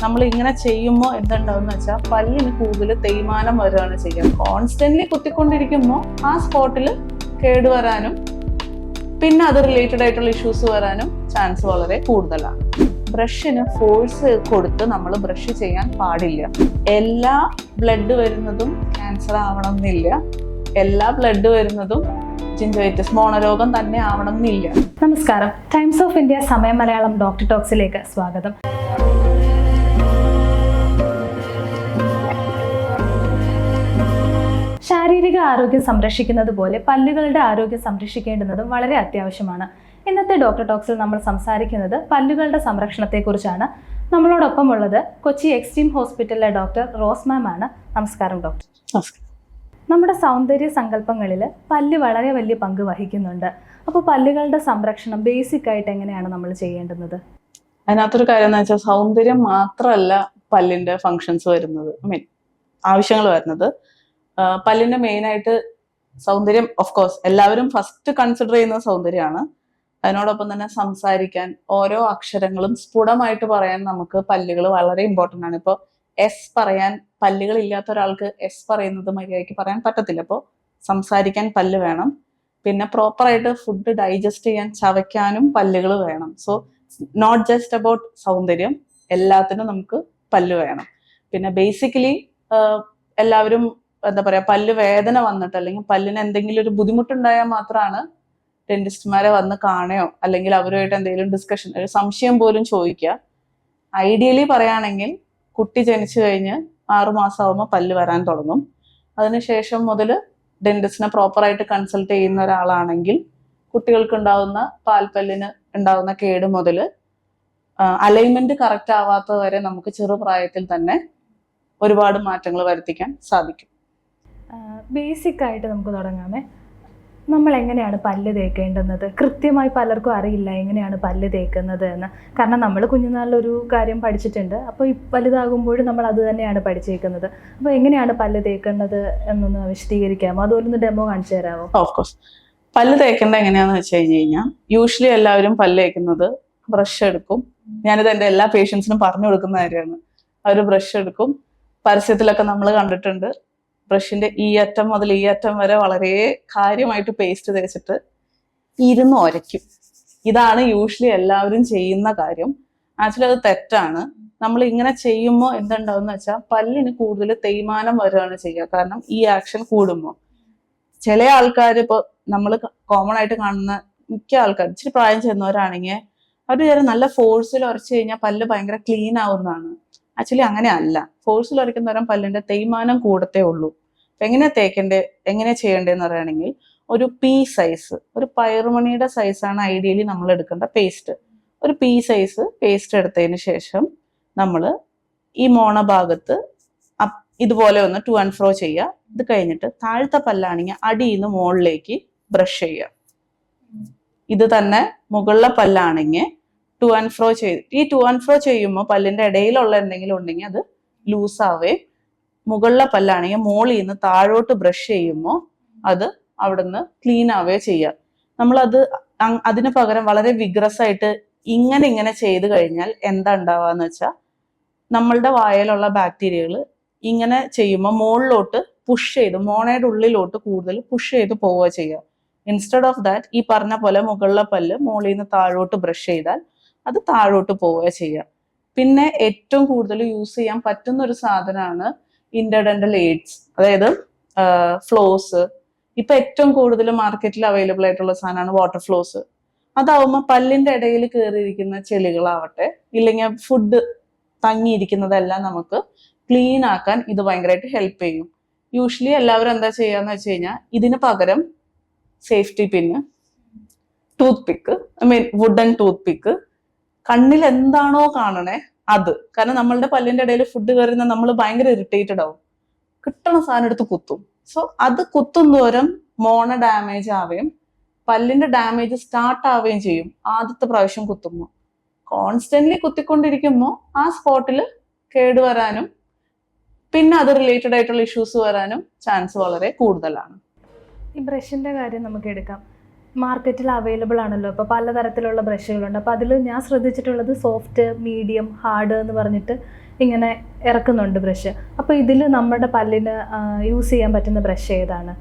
നമ്മൾ ഇങ്ങനെ ചെയ്യുമ്പോൾ എന്തുണ്ടാവും വെച്ചാൽ പല്ലിന് കൂടുതൽ തേയ്മാനം വരികയാണ് ചെയ്യുക. കോൺസ്റ്റന്റ്ലി കുത്തിക്കൊണ്ടിരിക്കുമ്പോൾ ആ സ്പോട്ടിൽ കേടുവരാനും പിന്നെ അത് റിലേറ്റഡ് ആയിട്ടുള്ള ഇഷ്യൂസ് വരാനും ചാൻസ് വളരെ കൂടുതലാണ്. ബ്രഷിന് ഫോഴ്സ് കൊടുത്ത് നമ്മൾ ബ്രഷ് ചെയ്യാൻ പാടില്ല. എല്ലാ ബ്ലഡ് വരുന്നതും ക്യാൻസർ ആവണം എന്നില്ല. എല്ലാ ബ്ലഡ് വരുന്നതും ജിഞ്ചൈറ്റിസ് മോണരോഗം തന്നെ ആവണം എന്നില്ല. നമസ്കാരം, ടൈംസ് ഓഫ് ഇന്ത്യ സമയം മലയാളം ഡോക്ടർ ടോക്സിലേക്ക് സ്വാഗതം. ശാരീരിക ആരോഗ്യം സംരക്ഷിക്കുന്നത് പോലെ പല്ലുകളുടെ ആരോഗ്യം സംരക്ഷിക്കേണ്ടുന്നതും വളരെ അത്യാവശ്യമാണ്. ഇന്നത്തെ ഡോക്ടർ ടോക്സിൽ നമ്മൾ സംസാരിക്കുന്നത് പല്ലുകളുടെ സംരക്ഷണത്തെക്കുറിച്ചാണ്. നമ്മളോടൊപ്പം ഉള്ളത് കൊച്ചി എക്സ്ട്രീം ഹോസ്പിറ്റലിലെ ഡോക്ടർ റോസ് മാം ആണ്. നമസ്കാരം ഡോക്ടർ. നമസ്കാരം. നമ്മുടെ സൗന്ദര്യ സങ്കല്പങ്ങളിൽ പല്ല് വളരെ വലിയ പങ്ക് വഹിക്കുന്നുണ്ട്. അപ്പോൾ പല്ലുകളുടെ സംരക്ഷണം ബേസിക് ആയിട്ട് എങ്ങനെയാണ് നമ്മൾ ചെയ്യേണ്ടുന്നത്? അതിനകത്തൊരു കാര്യം എന്ന് വെച്ചാൽ സൗന്ദര്യം മാത്രമല്ല പല്ലിന്റെ ഫങ്ഷൻസ് വരുന്നത്, ആവശ്യങ്ങൾ വരുന്നത്. പല്ലിന്റെ മെയിൻ ആയിട്ട് സൗന്ദര്യം ഓഫ് കോഴ്സ് എല്ലാവരും ഫസ്റ്റ് കൺസിഡർ ചെയ്യുന്ന സൗന്ദര്യമാണ്. അതിനോടൊപ്പം തന്നെ സംസാരിക്കാൻ ഓരോ അക്ഷരങ്ങളും സ്ഫുടമായിട്ട് പറയാൻ നമുക്ക് പല്ലുകൾ വളരെ ഇമ്പോർട്ടൻ്റ് ആണ്. ഇപ്പോൾ എസ് പറയാൻ പല്ലുകൾ ഇല്ലാത്ത ഒരാൾക്ക് എസ് പറയുന്നത് മര്യാദയ്ക്ക് പറയാൻ പറ്റത്തില്ല. അപ്പോൾ സംസാരിക്കാൻ പല്ല് വേണം. പിന്നെ പ്രോപ്പറായിട്ട് ഫുഡ് ഡൈജസ്റ്റ് ചെയ്യാൻ ചവയ്ക്കാനും പല്ലുകൾ വേണം. സോ നോട്ട് ജസ്റ്റ് അബൌട്ട് സൗന്ദര്യം, എല്ലാത്തിനും നമുക്ക് പല്ല് വേണം. പിന്നെ ബേസിക്കലി എല്ലാവരും എന്താ പറയാ, പല്ല് വേദന വന്നിട്ട് അല്ലെങ്കിൽ പല്ലിന് എന്തെങ്കിലും ഒരു ബുദ്ധിമുട്ടുണ്ടായാൽ മാത്രമാണ് ഡെന്റിസ്റ്റ്മാരെ വന്ന് കാണുകയോ അല്ലെങ്കിൽ അവരുമായിട്ട് എന്തെങ്കിലും ഡിസ്കഷൻ, ഒരു സംശയം പോലും ചോദിക്കുക. ഐഡിയലി പറയുകയാണെങ്കിൽ കുട്ടി ജനിച്ചു കഴിഞ്ഞ് 6 മാസം ആകുമ്പോൾ പല്ല് വരാൻ തുടങ്ങും. അതിനുശേഷം മുതൽ ഡെന്റിസ്റ്റിനെ പ്രോപ്പറായിട്ട് കൺസൾട്ട് ചെയ്യുന്ന ഒരാളാണെങ്കിൽ കുട്ടികൾക്ക് ഉണ്ടാവുന്ന പാൽപ്പല്ലിന് ഉണ്ടാവുന്ന കേട് മുതൽ അലൈൻമെന്റ് കറക്റ്റ് ആവാത്തത് വരെ നമുക്ക് ചെറുപ്രായത്തിൽ തന്നെ ഒരുപാട് മാറ്റങ്ങൾ വരുത്തിക്കാൻ സാധിക്കും. ബേസിക് ആയിട്ട് നമുക്ക് തുടങ്ങാമേ. നമ്മൾ എങ്ങനെയാണ് പല്ല് തേക്കേണ്ടുന്നത്? കൃത്യമായി പലർക്കും അറിയില്ല എങ്ങനെയാണ് പല്ല് തേക്കുന്നത് എന്ന്. കാരണം നമ്മൾ കുഞ്ഞുനാളിലൊരു കാര്യം പഠിച്ചിട്ടുണ്ട്, അപ്പോൾ വലുതാകുമ്പോഴും നമ്മൾ അത് തന്നെയാണ് പഠിച്ചേക്കുന്നത്. അപ്പോൾ എങ്ങനെയാണ് പല്ല് തേക്കേണ്ടത് എന്നൊന്ന് വിശദീകരിക്കാമോ? അതുപോലെ ഒന്ന് ഡെമോ കാണിച്ചു തരാമോ? Of course. പല്ല് തേക്കേണ്ടത് എങ്ങനെയാന്ന് വെച്ച് കഴിഞ്ഞാൽ യൂഷ്വലി എല്ലാവരും പല്ല് തേക്കുന്നത് ബ്രഷ് എടുക്കും. ഞാനിത് എൻ്റെ എല്ലാ പേഷ്യൻസിനും പറഞ്ഞു കൊടുക്കുന്ന കാര്യമാണ്. അവർ ബ്രഷ് എടുക്കും. പരസ്യത്തിലൊക്കെ നമ്മൾ കണ്ടിട്ടുണ്ട്, ബ്രഷിന്റെ ഈ അറ്റം മുതൽ ഈ അറ്റം വരെ വളരെ കാര്യമായിട്ട് പേസ്റ്റ് തേച്ചിട്ട് ഇരുന്ന് ഒരയ്ക്കും. ഇതാണ് യൂഷ്വലി എല്ലാവരും ചെയ്യുന്ന കാര്യം. ആക്ച്വലി അത് തെറ്റാണ്. നമ്മൾ ഇങ്ങനെ ചെയ്യുമ്പോൾ എന്തുണ്ടാവും വെച്ചാൽ പല്ലിന് കൂടുതൽ തേയ്മാനം വരികയാണ് ചെയ്യുക. കാരണം ഈ ആക്ഷൻ കൂടുമ്പോൾ ചില ആൾക്കാർ, ഇപ്പോൾ നമ്മൾ കോമൺ ആയിട്ട് കാണുന്ന മിക്ക ആൾക്കാർ ഇച്ചിരി പ്രായം ചെന്നവരാണെങ്കിൽ അവർ നല്ല ഫോഴ്സിൽ ഉരച്ചു കഴിഞ്ഞാൽ പല്ല് ഭയങ്കര ക്ലീൻ ആവുന്നതാണ്. ആക്ച്വലി അങ്ങനെ അല്ല. ഫോഴ്സിൽ ഉരയ്ക്കുന്നവരും പല്ലിന്റെ തേയ്മാനം കൂടത്തേ ഉള്ളൂ. എങ്ങനെ ചെയ്യേണ്ടതെന്ന് പറയുകയാണെങ്കിൽ ഒരു പീ സൈസ്, ഒരു പയറുമണിയുടെ സൈസാണ് ഐഡിയലി നമ്മൾ എടുക്കേണ്ട പേസ്റ്റ്. ഒരു പീ സൈസ് പേസ്റ്റ് എടുത്തതിന് ശേഷം നമ്മൾ ഈ മോണ ഭാഗത്ത് ഇതുപോലെ ഒന്ന് ടു ആൻഡ് ഫ്രോ ചെയ്യുക. ഇത് കഴിഞ്ഞിട്ട് താഴത്തെ പല്ലാണെങ്കിൽ അടിയിൽ നിന്ന് മുകളിലേക്ക് ബ്രഷ് ചെയ്യുക. ഇത് തന്നെ മുകളിലെ പല്ലാണെങ്കിൽ ടു ആൻഡ് ഫ്രോ ചെയ്ത്, ഈ ടു ആൻഡ് ഫ്രോ ചെയ്യുമ്പോൾ പല്ലിന്റെ ഇടയിലുള്ള എന്തെങ്കിലും ഉണ്ടെങ്കിൽ അത് ലൂസ് ആവുകയും, മുകളിലെ പല്ലാണെങ്കിൽ മോളിൽ നിന്ന് താഴോട്ട് ബ്രഷ് ചെയ്യുമ്പോൾ അത് അവിടുന്ന് ക്ലീൻ ആവുകയോ ചെയ്യുക. നമ്മളത് അതിന് പകരം വളരെ വിഗ്രസ് ആയിട്ട് ഇങ്ങനെ ചെയ്ത് കഴിഞ്ഞാൽ എന്താ ഉണ്ടാവുക വെച്ചാൽ നമ്മളുടെ വായയിലുള്ള ബാക്ടീരിയകൾ ഇങ്ങനെ ചെയ്യുമ്പോൾ മുകളിലോട്ട് പുഷ് ചെയ്ത് മോണയുടെ ഉള്ളിലോട്ട് കൂടുതൽ പുഷ് ചെയ്ത് പോവുക ചെയ്യുക. ഇൻസ്റ്റെഡ് ഓഫ് ദാറ്റ് ഈ പറഞ്ഞ പോലെ മുകളിലെ പല്ല് മോളിൽ നിന്ന് താഴോട്ട് ബ്രഷ് ചെയ്താൽ അത് താഴോട്ട് പോവുക ചെയ്യുക. പിന്നെ ഏറ്റവും കൂടുതൽ യൂസ് ചെയ്യാൻ പറ്റുന്ന ഒരു സാധനമാണ് ഇന്റർഡെന്റൽ എയ്ഡ്സ്, അതായത് ഫ്ലോസ്. ഇപ്പൊ ഏറ്റവും കൂടുതൽ മാർക്കറ്റിൽ അവൈലബിൾ ആയിട്ടുള്ള സാധനമാണ് വാട്ടർ ഫ്ലോസ്. അതാവുമ്പോൾ പല്ലിന്റെ ഇടയിൽ കയറിയിരിക്കുന്ന ചെളികളാവട്ടെ ഇല്ലെങ്കിൽ ഫുഡ് തങ്ങിയിരിക്കുന്നതെല്ലാം നമുക്ക് ക്ലീൻ ആക്കാൻ ഇത് ഭയങ്കരമായിട്ട് ഹെൽപ്പ് ചെയ്യും. യൂഷ്വലി എല്ലാവരും എന്താ ചെയ്യാന്ന് വെച്ച് കഴിഞ്ഞാൽ ഇതിന് പകരം സേഫ്റ്റി പിന്ന്, ടൂത്ത് പിക്ക്, വുഡൻ ടൂത്ത് പിക്ക്, കണ്ണിൽ എന്താണോ കാണണേ അത്. കാരണം നമ്മളുടെ പല്ലിന്റെ ഇടയിൽ ഫുഡ് കയറുന്ന നമ്മൾ ഭയങ്കര ഇറിറ്റേറ്റഡ് ആവും, കിട്ടണ സാധനം എടുത്ത് കുത്തും. സോ അത് കുത്തും തോറും മോണ ഡാമേജ് ആവുകയും പല്ലിന്റെ ഡാമേജ് സ്റ്റാർട്ട് ആവുകയും ചെയ്യും. ആദ്യത്തെ പ്രാവശ്യം കുത്തുമ്പോൾ കോൺസ്റ്റന്റ്ലി കുത്തിക്കൊണ്ടിരിക്കുമ്പോൾ ആ സ്പോട്ടിൽ കേടുവരാനും പിന്നെ അത് റിലേറ്റഡ് ആയിട്ടുള്ള ഇഷ്യൂസ് വരാനും ചാൻസ് വളരെ കൂടുതലാണ്. ഈ ബ്രഷിന്റെ കാര്യം നമുക്ക് എടുക്കാം. മാർക്കറ്റിൽ അവൈലബിൾ ആണല്ലോ, അപ്പോൾ പലതരത്തിലുള്ള ബ്രഷുകളുണ്ട്. അപ്പോൾ അതിൽ ഞാൻ ശ്രദ്ധിച്ചിട്ടുള്ളത് സോഫ്റ്റ്, മീഡിയം, ഹാർഡ് എന്ന് പറഞ്ഞിട്ട് ഇങ്ങനെ ഇറക്കുന്നുണ്ട് ബ്രഷ്. അപ്പോൾ ഇതിൽ നമ്മുടെ പല്ലിന് യൂസ് ചെയ്യാൻ പറ്റുന്ന ബ്രഷ് ഏതാണ്?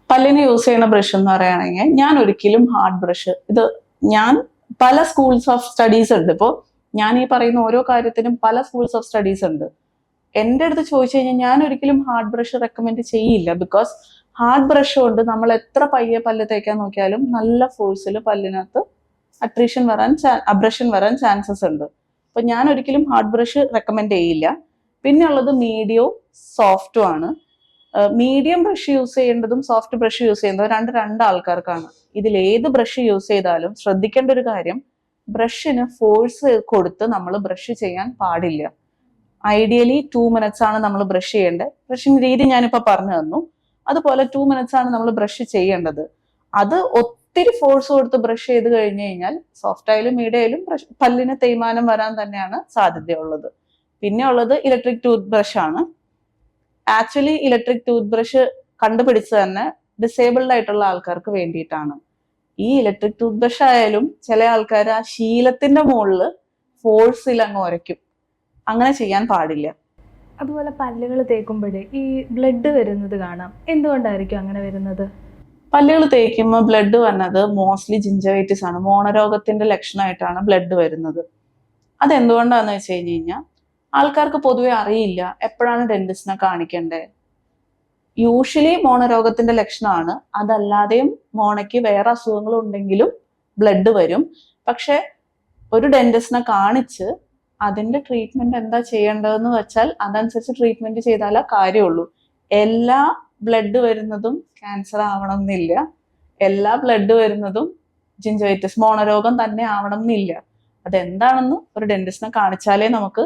പല്ലിന് യൂസ് ചെയ്യുന്ന ബ്രഷ് എന്ന് പറയുകയാണെങ്കിൽ ഞാൻ ഒരിക്കലും ഹാർഡ് ബ്രഷ്, ഇത് ഞാൻ പല സ്കൂൾസ് ഓഫ് സ്റ്റഡീസ് ഉണ്ട്. ഇപ്പോൾ ഞാൻ ഈ പറയുന്ന ഓരോ കാര്യത്തിനും പല സ്കൂൾസ് ഓഫ് സ്റ്റഡീസ് ഉണ്ട്. എൻ്റെ അടുത്ത് ചോദിച്ചു കഴിഞ്ഞാൽ ഞാൻ ഒരിക്കലും ഹാർഡ് ബ്രഷ് റെക്കമെൻഡ് ചെയ്യില്ല. ബിക്കോസ് ഹാർഡ് ബ്രഷ് കൊണ്ട് നമ്മൾ എത്ര പയ്യെ പല്ല് തേക്കാൻ നോക്കിയാലും നല്ല ഫോഴ്സിൽ പല്ലിനകത്ത് അബ്രഷൻ വരാൻ ചാൻസസ് ഉണ്ട്. അപ്പൊ ഞാൻ ഒരിക്കലും ഹാർഡ് ബ്രഷ് റെക്കമെൻഡ് ചെയ്യില്ല. പിന്നെ ഉള്ളത് മീഡിയവും സോഫ്റ്റും ആണ്. മീഡിയം ബ്രഷ് യൂസ് ചെയ്യേണ്ടതും സോഫ്റ്റ് ബ്രഷ് യൂസ് ചെയ്യുന്നതും രണ്ട് ആൾക്കാർക്കാണ്. ഇതിൽ ഏത് ബ്രഷ് യൂസ് ചെയ്താലും ശ്രദ്ധിക്കേണ്ട ഒരു കാര്യം, ബ്രഷിന് ഫോഴ്സ് കൊടുത്ത് നമ്മൾ ബ്രഷ് ചെയ്യാൻ പാടില്ല. ഐഡിയലി 2 minutes ആണ് നമ്മൾ ബ്രഷ് ചെയ്യേണ്ടത്. ബ്രഷിംഗ് രീതി ഞാനിപ്പോൾ പറഞ്ഞു തന്നു. അതുപോലെ 2 minutes ആണ് നമ്മൾ ബ്രഷ് ചെയ്യേണ്ടത്. അത് ഒത്തിരി ഫോഴ്സ് കൊടുത്ത് ബ്രഷ് ചെയ്ത് കഴിഞ്ഞു കഴിഞ്ഞാൽ സോഫ്റ്റ് ആയാലും മീഡിയം ആയാലും പല്ലിന് തേയ്മാനം വരാൻ തന്നെയാണ് സാധ്യതയുള്ളത്. പിന്നെ ഉള്ളത് ഇലക്ട്രിക് ടൂത്ത് ബ്രഷ് ആണ്. ആക്ച്വലി ഇലക്ട്രിക് ടൂത്ത് ബ്രഷ് കണ്ടുപിടിച്ചത് തന്നെ ഡിസേബിൾഡ് ആയിട്ടുള്ള ആൾക്കാർക്ക് വേണ്ടിയിട്ടാണ്. ഈ ഇലക്ട്രിക് ടൂത്ത് ബ്രഷ് ആയാലും ചില ആൾക്കാർ ആ ശീലത്തിന്റെ മുകളിൽ ഫോഴ്സിൽ അങ്ങ് ഉരയ്ക്കും. അങ്ങനെ ചെയ്യാൻ പാടില്ല. അതുപോലെ പല്ലുകൾ തേക്കുമ്പോഴേ ഈ ബ്ലഡ് വരുന്നത് കാണാം. എന്തുകൊണ്ടായിരിക്കും അങ്ങനെ വരുന്നത്? പല്ലുകൾ തേക്കുമ്പോൾ ബ്ലഡ് വന്നത് മോസ്റ്റ്ലി ജിഞ്ചവൈറ്റിസ് ആണ്. മോണരോഗത്തിന്റെ ലക്ഷണമായിട്ടാണ് ബ്ലഡ് വരുന്നത്. അതെന്തുകൊണ്ടാന്ന് വെച്ച് കഴിഞ്ഞ് കഴിഞ്ഞാൽ ആൾക്കാർക്ക് പൊതുവെ അറിയില്ല എപ്പോഴാണ് ഡെന്റിസ്റ്റിനെ കാണിക്കേണ്ടത്. യൂഷ്വലി മോണരോഗത്തിന്റെ ലക്ഷണമാണ്. അതല്ലാതെയും മോണയ്ക്ക് വേറെ അസുഖങ്ങൾ ഉണ്ടെങ്കിലും ബ്ലഡ് വരും. പക്ഷെ ഒരു ഡെന്റിസ്റ്റിനെ കാണിച്ച് അതിന്റെ ട്രീറ്റ്മെന്റ് എന്താ ചെയ്യേണ്ടതെന്ന് വെച്ചാൽ അതനുസരിച്ച് ട്രീറ്റ്മെന്റ് ചെയ്താലേ കാര്യമുള്ളൂ. എല്ലാ ബ്ലഡ് വരുന്നതും ക്യാൻസർ ആവണം എന്നില്ല. എല്ലാ ബ്ലഡ് വരുന്നതും ജിഞ്ചവൈറ്റിസ് മോണരോഗം തന്നെ ആവണം എന്നില്ല. അതെന്താണെന്ന് ഒരു ഡെന്റിസ്റ്റിനെ കാണിച്ചാലേ നമുക്ക്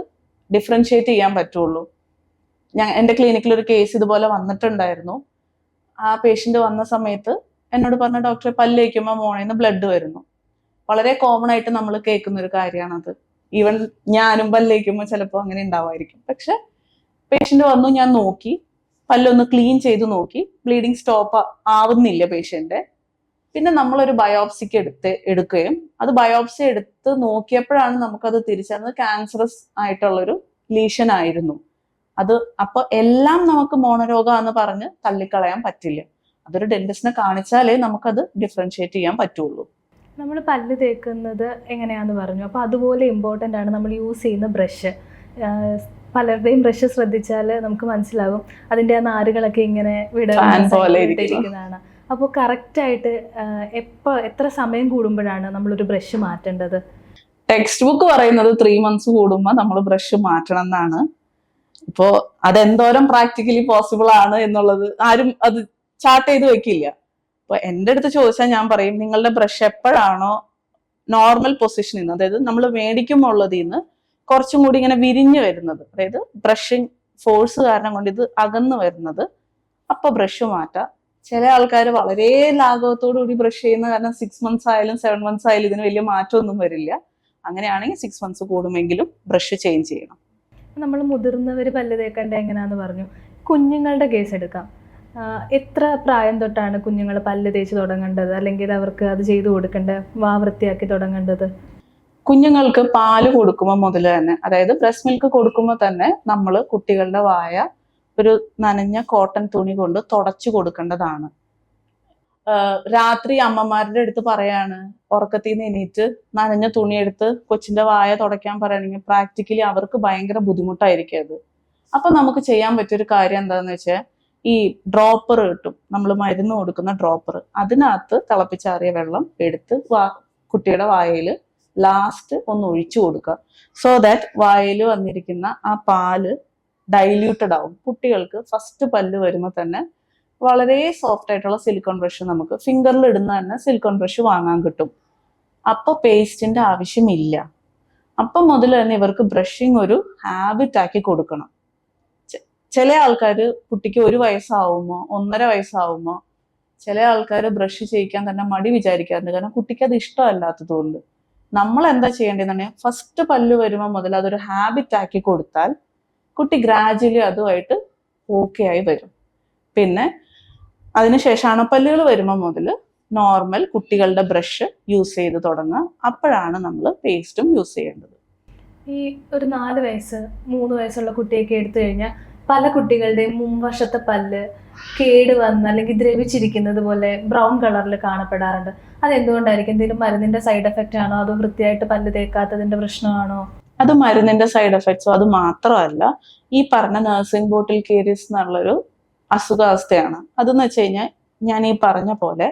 ഡിഫറൻഷിയേറ്റ് ചെയ്യാൻ പറ്റുള്ളൂ. എൻ്റെ ക്ലിനിക്കിൽ ഒരു കേസ് ഇതുപോലെ വന്നിട്ടുണ്ടായിരുന്നു. ആ പേഷ്യന്റ് വന്ന സമയത്ത് എന്നോട് പറഞ്ഞ, ഡോക്ടറെ പല്ല് തേക്കുമ്പോൾ മോണേന്ന് ബ്ലഡ് വരുന്നു. വളരെ കോമൺ ആയിട്ട് നമ്മൾ കേൾക്കുന്ന ഒരു കാര്യമാണത്. ഈവൻ ഞാനും പല്ല് തേക്കുമ്പോൾ ചിലപ്പോൾ അങ്ങനെ ഉണ്ടാവായിരിക്കും. പക്ഷെ പേഷ്യന്റ് വന്നു, ഞാൻ നോക്കി, പല്ലൊന്ന് ക്ലീൻ ചെയ്ത് നോക്കി, ബ്ലീഡിങ് സ്റ്റോപ്പ് ആവുന്നില്ല പേഷ്യന്റ്. പിന്നെ നമ്മളൊരു ബയോപ്സിക്ക് എടുക്കുകയും അത് ബയോപ്സി എടുത്ത് നോക്കിയപ്പോഴാണ് നമുക്കത് തിരിച്ചറിഞ്ഞത് ക്യാൻസറസ് ആയിട്ടുള്ളൊരു ലീഷൻ ആയിരുന്നു അത്. അപ്പൊ എല്ലാം നമുക്ക് മോണരോഗമാണെന്ന് പറഞ്ഞ് തള്ളിക്കളയാൻ പറ്റില്ല. അതൊരു ഡെന്റിസ്റ്റിനെ കാണിച്ചാലേ നമുക്കത് ഡിഫറൻഷിയേറ്റ് ചെയ്യാൻ പറ്റുള്ളൂ. നമ്മൾ പല്ല് തേക്കുന്നത് എങ്ങനെയാന്ന് പറഞ്ഞു. അപ്പോൾ അതുപോലെ ഇമ്പോർട്ടൻ്റ് ആണ് നമ്മൾ യൂസ് ചെയ്യുന്ന ബ്രഷ്. പലരുടെയും ബ്രഷ് ശ്രദ്ധിച്ചാൽ നമുക്ക് മനസ്സിലാകും അതിൻ്റെ ആ നാരുകളൊക്കെ ഇങ്ങനെ വിടർന്നിരിക്കുന്നതാണ്. അപ്പോൾ കറക്റ്റായിട്ട് എത്ര സമയം കൂടുമ്പോഴാണ് നമ്മളൊരു ബ്രഷ് മാറ്റേണ്ടത്? ടെക്സ്റ്റ് ബുക്ക് പറയുന്നത് 3 months കൂടുമ്പോൾ നമ്മൾ ബ്രഷ് മാറ്റണം എന്നാണ്. ഇപ്പോ അതെന്തോരം പ്രാക്ടിക്കലി പോസിബിൾ ആണ് എന്നുള്ളത് ആരും അത് ചാർട്ട് ചെയ്ത് വെക്കില്ല. അപ്പൊ എൻ്റെ അടുത്ത് ചോദിച്ചാൽ ഞാൻ പറയും, നിങ്ങളുടെ ബ്രഷ് എപ്പോഴാണോ നോർമൽ പൊസിഷനിൽ നിന്ന്, അതായത് നമ്മൾ മേടിക്കുമ്പോൾ ഉള്ളതിൽ നിന്ന് കുറച്ചും കൂടി ഇങ്ങനെ വിരിഞ്ഞു വരുന്നത്, അതായത് ബ്രഷിങ് ഫോഴ്സ് കാരണം കൊണ്ട് ഇത് അകന്നു വരുന്നത്, അപ്പൊ ബ്രഷ് മാറ്റാം. ചില ആൾക്കാർ വളരെ ലാഘവത്തോടു കൂടി ബ്രഷ് ചെയ്യുന്ന കാരണം 6 months ആയാലും 7 months ആയാലും ഇതിന് വലിയ മാറ്റമൊന്നും വരില്ല. അങ്ങനെയാണെങ്കിൽ 6 months കൂടുമെങ്കിലും ബ്രഷ് ചേഞ്ച് ചെയ്യണം. നമ്മൾ മുതിർന്നവർ പല്ല് തേക്കേണ്ടത് എങ്ങനെയാന്ന് പറഞ്ഞു. കുഞ്ഞുങ്ങളുടെ കേസ് എടുക്കാം. എത്ര പ്രായം തൊട്ടാണ് കുഞ്ഞുങ്ങൾ പല്ല് തേച്ച് തുടങ്ങേണ്ടത്, അല്ലെങ്കിൽ അവർക്ക് അത് ചെയ്തു കൊടുക്കേണ്ടത്, വാ വൃത്തിയാക്കി തുടങ്ങേണ്ടത്? കുഞ്ഞുങ്ങൾക്ക് പാല് കൊടുക്കുമ്പോൾ മുതൽ തന്നെ, അതായത് ബ്രസ്റ്റ് മിൽക്ക് കൊടുക്കുമ്പോൾ തന്നെ നമ്മൾ കുട്ടികളുടെ വായ ഒരു നനഞ്ഞ കോട്ടൺ തുണി കൊണ്ട് തുടച്ചു കൊടുക്കേണ്ടതാണ്. രാത്രി അമ്മമാരുടെ അടുത്ത് പറയാണ് ഉറക്കത്തിൽ നിന്ന് എണീറ്റ് നനഞ്ഞ തുണിയെടുത്ത് കൊച്ചിന്റെ വായ തുടയ്ക്കാൻ പറയുകയാണെങ്കിൽ പ്രാക്ടിക്കലി അവർക്ക് ഭയങ്കര ബുദ്ധിമുട്ടായിരിക്കും അത്. അപ്പൊ നമുക്ക് ചെയ്യാൻ പറ്റിയൊരു കാര്യം എന്താന്ന് വെച്ചാൽ, ഈ ഡ്രോപ്പർ കിട്ടും, നമ്മൾ മരുന്ന് കൊടുക്കുന്ന ഡ്രോപ്പർ, അതിനകത്ത് തിളപ്പിച്ചാറിയ വെള്ളം എടുത്ത് കുട്ടിയുടെ വായയിൽ ലാസ്റ്റ് ഒന്ന് ഒഴിച്ചു കൊടുക്കുക. സോ ദാറ്റ് വായയിൽ വന്നിരിക്കുന്ന ആ പാല് ഡൈല്യൂട്ടഡ് ആവും. കുട്ടികൾക്ക് ഫസ്റ്റ് പല്ല് വരുമ്പോൾ തന്നെ വളരെ സോഫ്റ്റ് ആയിട്ടുള്ള സിലിക്കോൺ ബ്രഷ് നമുക്ക് ഫിംഗറിൽ ഇടുന്ന തന്നെ സിലിക്കോൺ ബ്രഷ് വാങ്ങാൻ കിട്ടും. അപ്പൊ പേസ്റ്റിന്റെ ആവശ്യമില്ല. അപ്പൊ മുതൽ തന്നെ ഇവർക്ക് ബ്രഷിങ് ഒരു ഹാബിറ്റ് ആക്കി കൊടുക്കണം. ചില ആൾക്കാർ കുട്ടിക്ക് 1 വയസ്സാവുമോ 1.5 വയസ്സാവുമോ ചില ആൾക്കാർ ബ്രഷ് ചെയ്യിക്കാൻ തന്നെ മടി വിചാരിക്കാറുണ്ട്, കാരണം കുട്ടിക്ക് അത് ഇഷ്ടമല്ലാത്തതുകൊണ്ട്. നമ്മൾ എന്താ ചെയ്യേണ്ടതെന്നുണ്ടെങ്കിൽ ഫസ്റ്റ് പല്ല് വരുമ്പോൾ മുതൽ അതൊരു ഹാബിറ്റ് ആക്കി കൊടുത്താൽ കുട്ടി ഗ്രാജുവലി അതുമായിട്ട് ഓക്കെ ആയി വരും. പിന്നെ അതിനുശേഷം അണപ്പല്ലുകൾ വരുമ്പോൾ മുതൽ നോർമൽ കുട്ടികളുടെ ബ്രഷ് യൂസ് ചെയ്ത് തുടങ്ങുക. അപ്പോഴാണ് നമ്മൾ പേസ്റ്റും യൂസ് ചെയ്യേണ്ടത്. ഈ ഒരു 4 വയസ്സ് 3 വയസ്സുള്ള കുട്ടിയൊക്കെ എടുത്തു കഴിഞ്ഞാൽ പല കുട്ടികളുടെയും മുൻവശത്തെ പല്ല് കേട് വന്ന് അല്ലെങ്കിൽ ദ്രവിച്ചിരിക്കുന്നത് പോലെ ബ്രൗൺ കളറിൽ കാണപ്പെടാറുണ്ട്. അതെന്തുകൊണ്ടായിരിക്കും? എന്തെങ്കിലും മരുന്നിന്റെ സൈഡ് എഫക്റ്റ് ആണോ, അതോ വൃത്തിയായിട്ട് പല്ല് തേക്കാത്തതിന്റെ പ്രശ്നമാണോ? അത് മരുന്നിന്റെ സൈഡ് എഫക്ട്സോ അത് മാത്രമല്ല, ഈ പറഞ്ഞ നഴ്സിംഗ് ബോട്ടിൽ കേരീസ് എന്നുള്ളൊരു അസുഖാവസ്ഥയാണ്. അതെന്ന് വെച്ച് കഴിഞ്ഞാൽ ഞാൻ ഈ പറഞ്ഞ പോലെ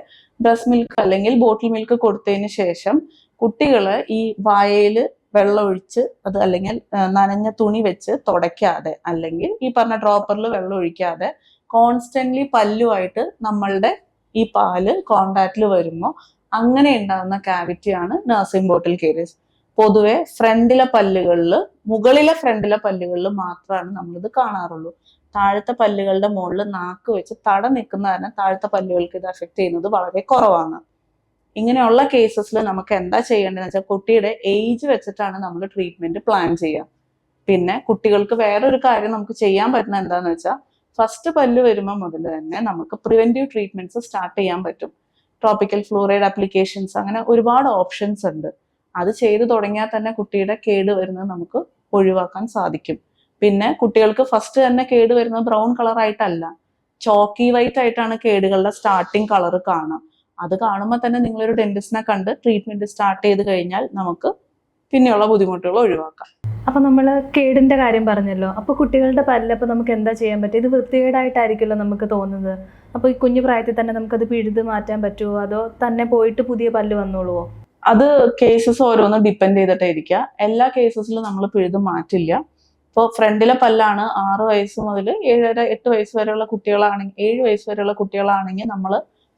ബ്രസ്റ്റ് മിൽക്ക് അല്ലെങ്കിൽ ബോട്ടിൽ മിൽക്ക് കൊടുത്തതിന് ശേഷം കുട്ടികള് ഈ വായയില് വെള്ളം ഒഴിച്ച് അത് അല്ലെങ്കിൽ നനഞ്ഞ തുണി വെച്ച് തുടയ്ക്കാതെ അല്ലെങ്കിൽ ഈ പറഞ്ഞ ഡ്രോപ്പറിൽ വെള്ളം ഒഴിക്കാതെ കോൺസ്റ്റന്റ്ലി പല്ലുമായിട്ട് നമ്മളുടെ ഈ പാല് കോണ്ടാക്റ്റിൽ വരുമ്പോൾ അങ്ങനെ ഉണ്ടാകുന്ന ക്യാവിറ്റിയാണ് നഴ്സിംഗ് ബോട്ടിൽ കേരീസ്. പൊതുവെ ഫ്രണ്ടിലെ പല്ലുകളിൽ മുകളിലെ ഫ്രണ്ടിലെ പല്ലുകളിൽ മാത്രമാണ് നമ്മളിത് കാണാറുള്ളൂ. താഴത്തെ പല്ലുകളുടെ മുകളിൽ നാക്ക് വെച്ച് തട നിൽക്കുന്ന കാരണം താഴത്തെ പല്ലുകൾക്ക് ഇത് അഫക്ട് ചെയ്യുന്നത് വളരെ കുറവാണ്. ഇങ്ങനെയുള്ള കേസസിൽ നമുക്ക് എന്താ ചെയ്യേണ്ടതെന്ന് വെച്ചാൽ കുട്ടിയുടെ ഏജ് വെച്ചിട്ടാണ് നമ്മൾ ട്രീറ്റ്മെന്റ് പ്ലാൻ ചെയ്യുക. പിന്നെ കുട്ടികൾക്ക് വേറൊരു കാര്യം നമുക്ക് ചെയ്യാൻ പറ്റുന്ന എന്താന്ന് വെച്ചാൽ ഫസ്റ്റ് പല്ല് വരുമ്പോൾ മുതൽ തന്നെ നമുക്ക് പ്രിവെന്റീവ് ട്രീറ്റ്മെന്റ്സ് സ്റ്റാർട്ട് ചെയ്യാൻ പറ്റും. ട്രോപ്പിക്കൽ ഫ്ലൂറൈഡ് ആപ്ലിക്കേഷൻസ്, അങ്ങനെ ഒരുപാട് ഓപ്ഷൻസ് ഉണ്ട്. അത് ചെയ്തു തുടങ്ങിയാൽ തന്നെ കുട്ടിയുടെ കേട് വരുന്നത് നമുക്ക് ഒഴിവാക്കാൻ സാധിക്കും. പിന്നെ കുട്ടികൾക്ക് ഫസ്റ്റ് തന്നെ കേട് വരുന്നത് ബ്രൗൺ കളർ ആയിട്ടല്ല, ചോക്കി വൈറ്റ് ആയിട്ടാണ് കേടുകളുടെ സ്റ്റാർട്ടിങ് കളർ കാണാം. അത് കാണുമ്പോൾ തന്നെ നിങ്ങളൊരു ഡെന്റിസ്റ്റിനെ കണ്ട് ട്രീറ്റ്മെന്റ് സ്റ്റാർട്ട് ചെയ്ത് കഴിഞ്ഞാൽ നമുക്ക് പിന്നെയുള്ള ബുദ്ധിമുട്ടുകൾ ഒഴിവാക്കാം. അപ്പൊ നമ്മൾ കേടിന്റെ കാര്യം പറഞ്ഞല്ലോ. അപ്പൊ കുട്ടികളുടെ പല്ല് അപ്പൊ നമുക്ക് എന്താ ചെയ്യാൻ പറ്റും? ഇത് വൃത്തികേടായിട്ടായിരിക്കുമല്ലോ നമുക്ക് തോന്നുന്നത്. അപ്പൊ ഈ കുഞ്ഞു പ്രായത്തിൽ തന്നെ നമുക്കത് പിഴുത് മാറ്റാൻ പറ്റുമോ, അതോ തന്നെ പോയിട്ട് പുതിയ പല്ല് വന്നോളുവോ? അത് കേസസ് ഓരോന്ന് ഡിപ്പെൻഡ് ചെയ്തിട്ടായിരിക്കുക. എല്ലാ കേസസിലും നമ്മൾ പിഴുത് മാറ്റില്ല. ഇപ്പോൾ ഫ്രണ്ടിലെ പല്ലാണ് 6 വയസ്സ് മുതൽ 7-8 വയസ്സ് വരെയുള്ള കുട്ടികളാണെങ്കിൽ 7 വയസ്സ് വരെയുള്ള കുട്ടികളാണെങ്കിൽ നമ്മൾ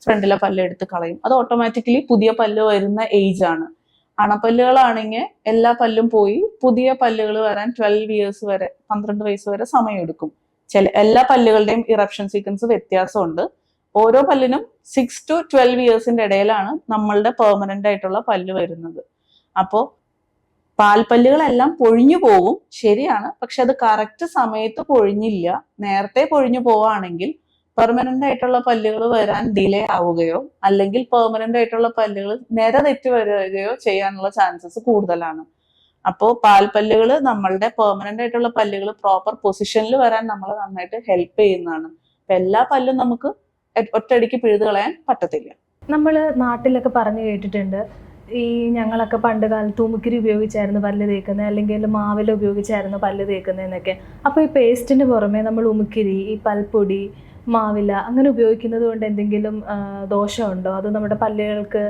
ഫ്രണ്ടിലെ പല്ല് എടുത്ത് കളയും. അത് ഓട്ടോമാറ്റിക്കലി പുതിയ പല്ല് വരുന്ന ഏജ് ആണ്. അണപ്പല്ലുകളാണെങ്കിൽ എല്ലാ പല്ലും പോയി പുതിയ പല്ലുകൾ വരാൻ 12 ഇയേഴ്സ് വരെ 12 വയസ്സ് വരെ സമയമെടുക്കും. എല്ലാ പല്ലുകളുടെയും ഇറപ്ഷൻ സീക്വൻസ് വ്യത്യാസമുണ്ട്. ഓരോ പല്ലിനും 6 to 12 ഇയേഴ്സിന്റെ ഇടയിലാണ് നമ്മളുടെ പെർമനന്റ് ആയിട്ടുള്ള പല്ല് വരുന്നത്. അപ്പോൾ പാൽപ്പല്ലുകളെല്ലാം പൊഴിഞ്ഞു പോകും, ശരിയാണ്. പക്ഷെ അത് കറക്റ്റ് സമയത്ത് പൊഴിഞ്ഞില്ല. നേരത്തെ പൊഴിഞ്ഞു പോവുകയാണെങ്കിൽ പെർമനന്റ് ആയിട്ടുള്ള പല്ലുകൾ വരാൻ ഡിലേ ആവുകയോ അല്ലെങ്കിൽ പെർമനന്റ് ആയിട്ടുള്ള പല്ലുകൾ നിരതെറ്റി വരികയോ ചെയ്യാനുള്ള ചാൻസസ് കൂടുതലാണ്. അപ്പോൾ പാൽപ്പല്ലുകൾ നമ്മളുടെ പെർമനന്റ് ആയിട്ടുള്ള പല്ലുകൾ പ്രോപ്പർ പൊസിഷനിൽ വരാൻ നമ്മളെ നന്നായിട്ട് ഹെൽപ്പ് ചെയ്യുന്നതാണ്. അപ്പൊ എല്ലാ പല്ലും നമുക്ക് ഒറ്റയടിക്ക് പിഴുതു കളയാൻ പറ്റത്തില്ല. നമ്മൾ നാട്ടിലൊക്കെ പറഞ്ഞു കേട്ടിട്ടുണ്ട്, ഈ ഞങ്ങളൊക്കെ പണ്ട് കാലത്ത് ഉമിക്കിരി ഉപയോഗിച്ചായിരുന്നു പല്ല് തേക്കുന്നത്, അല്ലെങ്കിൽ മാവില ഉപയോഗിച്ചായിരുന്നു പല്ല് തേക്കുന്നതെന്നൊക്കെ. അപ്പോൾ ഈ പേസ്റ്റിന് പുറമെ നമ്മൾ ഉമിക്കിരി, ഈ പൽപ്പൊടി, മാവില അങ്ങനെ ഉപയോഗിക്കുന്നത് കൊണ്ട് എന്തെങ്കിലും ദോഷമുണ്ടോ? അത് നമ്മുടെ പല്ലുകൾക്ക്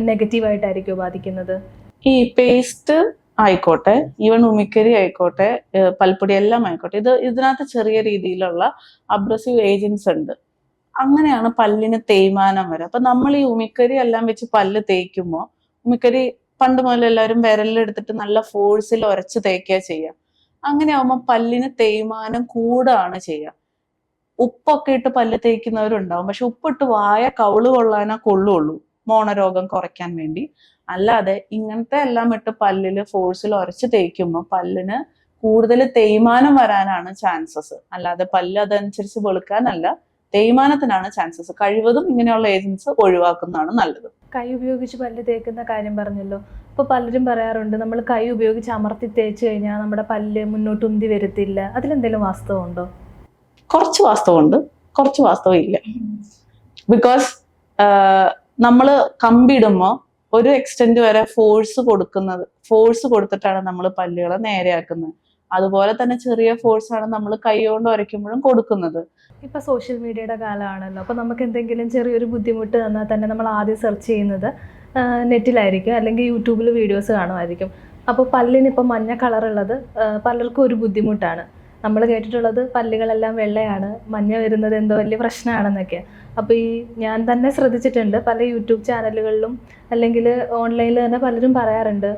നെഗറ്റീവായിട്ടായിരിക്കുമോ ബാധിക്കുന്നത്? ഈ പേസ്റ്റ് ആയിക്കോട്ടെ, ഈവൻ ഉമിക്കരി ആയിക്കോട്ടെ, പൽപ്പൊടി എല്ലാം ആയിക്കോട്ടെ, ഇതിനകത്ത് ചെറിയ രീതിയിലുള്ള അബ്രസീവ് ഏജൻസ് ഉണ്ട്. അങ്ങനെയാണ് പല്ലിന് തേയ്മാനം വരെ. അപ്പൊ നമ്മൾ ഈ ഉമിക്കരി എല്ലാം വെച്ച് പല്ല് തേക്കുമ്പോൾ, ഉമിക്കരി പണ്ട് മുതൽ എല്ലാവരും വിരലിലെടുത്തിട്ട് നല്ല ഫോഴ്സിൽ ഉരച്ച് തേക്കുക ചെയ്യുക. അങ്ങനെ ആവുമ്പോൾ പല്ലിന് തേയ്മാനം കൂടുകയാണ് ചെയ്യുക. ഉപ്പൊക്കെ ഇട്ട് പല്ല് തേക്കുന്നവരുണ്ടാവും, പക്ഷെ ഉപ്പിട്ട് വായ കവിള് കൊള്ളാനോ കൊള്ളുള്ളൂ മോണരോഗം കുറയ്ക്കാൻ വേണ്ടി. അല്ലാതെ ഇങ്ങനത്തെ എല്ലാം ഇട്ട് പല്ലില് ഫോഴ്സിൽ ഉരച്ച് തേക്കുമ്പോൾ പല്ലിന് കൂടുതൽ തേയ്മാനം വരാനാണ് ചാൻസസ്. അല്ലാതെ പല്ല് അതനുസരിച്ച് വെളുക്കാനല്ല, തേയ്മാനത്തിനാണ് ചാൻസസ്. കഴിവതും ഇങ്ങനെയുള്ള ഏജൻസ് ഒഴിവാക്കുന്നതാണ് നല്ലത്. കൈ ഉപയോഗിച്ച് പല്ല് തേക്കുന്ന കാര്യം പറഞ്ഞല്ലോ. അപ്പോൾ പലരും പറയാറുണ്ട് നമ്മൾ കൈ ഉപയോഗിച്ച് അമർത്തി തേച്ച് കഴിഞ്ഞാൽ നമ്മുടെ പല്ല് മുന്നോട്ട് ഉന്തി വരത്തില്ല. അതിലെന്തെങ്കിലും വാസ്തവമുണ്ടോ? കുറച്ച് വാസ്തവമുണ്ട്, കുറച്ച് വാസ്തവം ഇല്ല. ബിക്കോസ് നമ്മൾ കമ്പിടുമ്പോൾ ഒരു എക്സ്റ്റെന്റ് വരെ ഫോഴ്സ് കൊടുത്തിട്ടാണ് നമ്മൾ പല്ലുകളെ നേരെയാക്കുന്നത്. അതുപോലെ തന്നെ ചെറിയ ഫോഴ്സാണ് നമ്മൾ കൈ കൊണ്ട് ഉരയ്ക്കുമ്പോഴും കൊടുക്കുന്നത്. ഇപ്പൊ സോഷ്യൽ മീഡിയയുടെ കാലമാണല്ലോ. അപ്പോൾ നമുക്ക് എന്തെങ്കിലും ചെറിയൊരു ബുദ്ധിമുട്ട് തന്നാൽ തന്നെ നമ്മൾ ആദ്യം സെർച്ച് ചെയ്യുന്നത് നെറ്റിലായിരിക്കും, അല്ലെങ്കിൽ യൂട്യൂബിൽ വീഡിയോസ് കാണുമായിരിക്കും. അപ്പോൾ പല്ലിനിപ്പോൾ മഞ്ഞ കളറുള്ളത് പലർക്കും ഒരു ബുദ്ധിമുട്ടാണ്. നമ്മൾ കേട്ടിട്ടുള്ളത് പല്ലുകളെല്ലാം വെള്ളയാണ്, മഞ്ഞ വരുന്നത് എന്തോ വലിയ പ്രശ്നമാണെന്നൊക്കെ. അപ്പോൾ ഈ ഞാൻ തന്നെ ശ്രദ്ധിച്ചിട്ടുണ്ട്, പല യൂട്യൂബ് ചാനലുകളിലും അല്ലെങ്കിൽ ഓൺലൈനിൽ തന്നെ പലരും പറയാറുണ്ട്,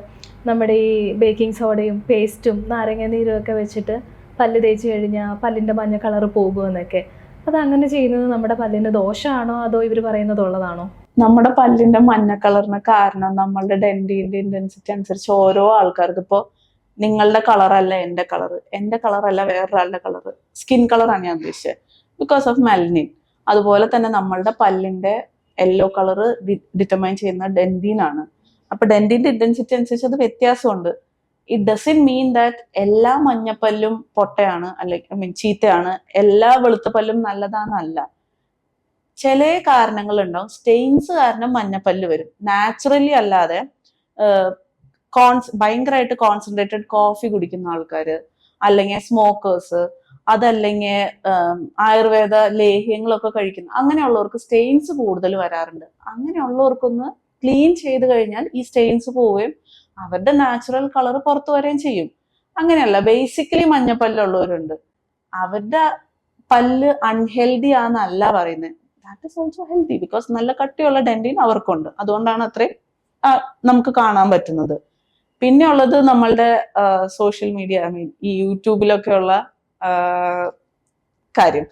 നമ്മുടെ ഈ ബേക്കിംഗ് സോഡയും പേസ്റ്റും നാരങ്ങ നീരും ഒക്കെ വെച്ചിട്ട് പല്ല് തേച്ച് കഴിഞ്ഞാൽ പല്ലിൻ്റെ മഞ്ഞ കളറ് പോകുമെന്നൊക്കെ. അത് അങ്ങനെ ചെയ്യുന്നത് നമ്മുടെ പല്ലിന് ദോഷമാണോ, അതോ ഇവർ പറയുന്നത് ഉള്ളതാണോ? നമ്മുടെ പല്ലിന്റെ മഞ്ഞ കളറിന് കാരണം നമ്മളുടെ ഡെന്റിന്റെ ഇന്റൻസിറ്റി അനുസരിച്ച് ഓരോ ആൾക്കാർക്ക്, ഇപ്പോൾ നിങ്ങളുടെ കളറല്ല എൻ്റെ കളറ്, എൻ്റെ കളറല്ല വേറൊരാളുടെ കളറ്, സ്കിൻ കളറാണ് ഞാൻ ഉദ്ദേശിച്ചത്, ബിക്കോസ് ഓഫ് മെലനിൻ. അതുപോലെ തന്നെ നമ്മളുടെ പല്ലിന്റെ യെല്ലോ കളറ് ഡിറ്റർമൈൻ ചെയ്യുന്ന ഡെന്റിനാണ്. അപ്പൊ ഡെന്റിന്റെ ഇന്റൻസിറ്റി അനുസരിച്ച് അത് വ്യത്യാസമുണ്ട്. ഇറ്റ് ഡസൻ മീൻ ദാറ്റ് എല്ലാ മഞ്ഞപ്പല്ലും പൊട്ടയാണ്, അല്ലെങ്കിൽ ചീത്തയാണ്, എല്ലാ വെളുത്ത പല്ലും നല്ലതാണെന്നല്ല. ചില കാരണങ്ങൾ ഉണ്ടാവും. സ്റ്റെയിൻസ് കാരണം മഞ്ഞപ്പല്ല് വരും. നാച്ചുറലി അല്ലാതെ ഭയങ്കരമായിട്ട് കോൺസെൻട്രേറ്റഡ് കോഫി കുടിക്കുന്ന ആൾക്കാര്, അല്ലെങ്കിൽ സ്മോക്കേഴ്സ്, അതല്ലെങ്കിൽ ആയുർവേദ ലേഹ്യങ്ങളൊക്കെ കഴിക്കുന്ന അങ്ങനെയുള്ളവർക്ക് സ്റ്റെയിൻസ് കൂടുതൽ വരാറുണ്ട്. അങ്ങനെയുള്ളവർക്കൊന്ന് ക്ലീൻ ചെയ്ത് കഴിഞ്ഞാൽ ഈ സ്റ്റെയിൻസ് പോവുകയും അവരുടെ നാച്ചുറൽ കളർ പുറത്തു വരികയും ചെയ്യും. അങ്ങനെയല്ല, ബേസിക്കലി മഞ്ഞപ്പല്ലുള്ളവരുണ്ട്, അവരുടെ പല്ല് അൺഹെൽതി ആണെന്നല്ല പറയുന്നത്. That is also healthy, because നല്ല കട്ടിയുള്ള ഡെന്റിൻ അവർക്കുണ്ട്. അതുകൊണ്ടാണ് അത്രയും നമുക്ക് കാണാൻ പറ്റുന്നത്. പിന്നെ ഉള്ളത് നമ്മളുടെ സോഷ്യൽ മീഡിയ, ഈ യൂട്യൂബിലൊക്കെയുള്ള കാര്യം.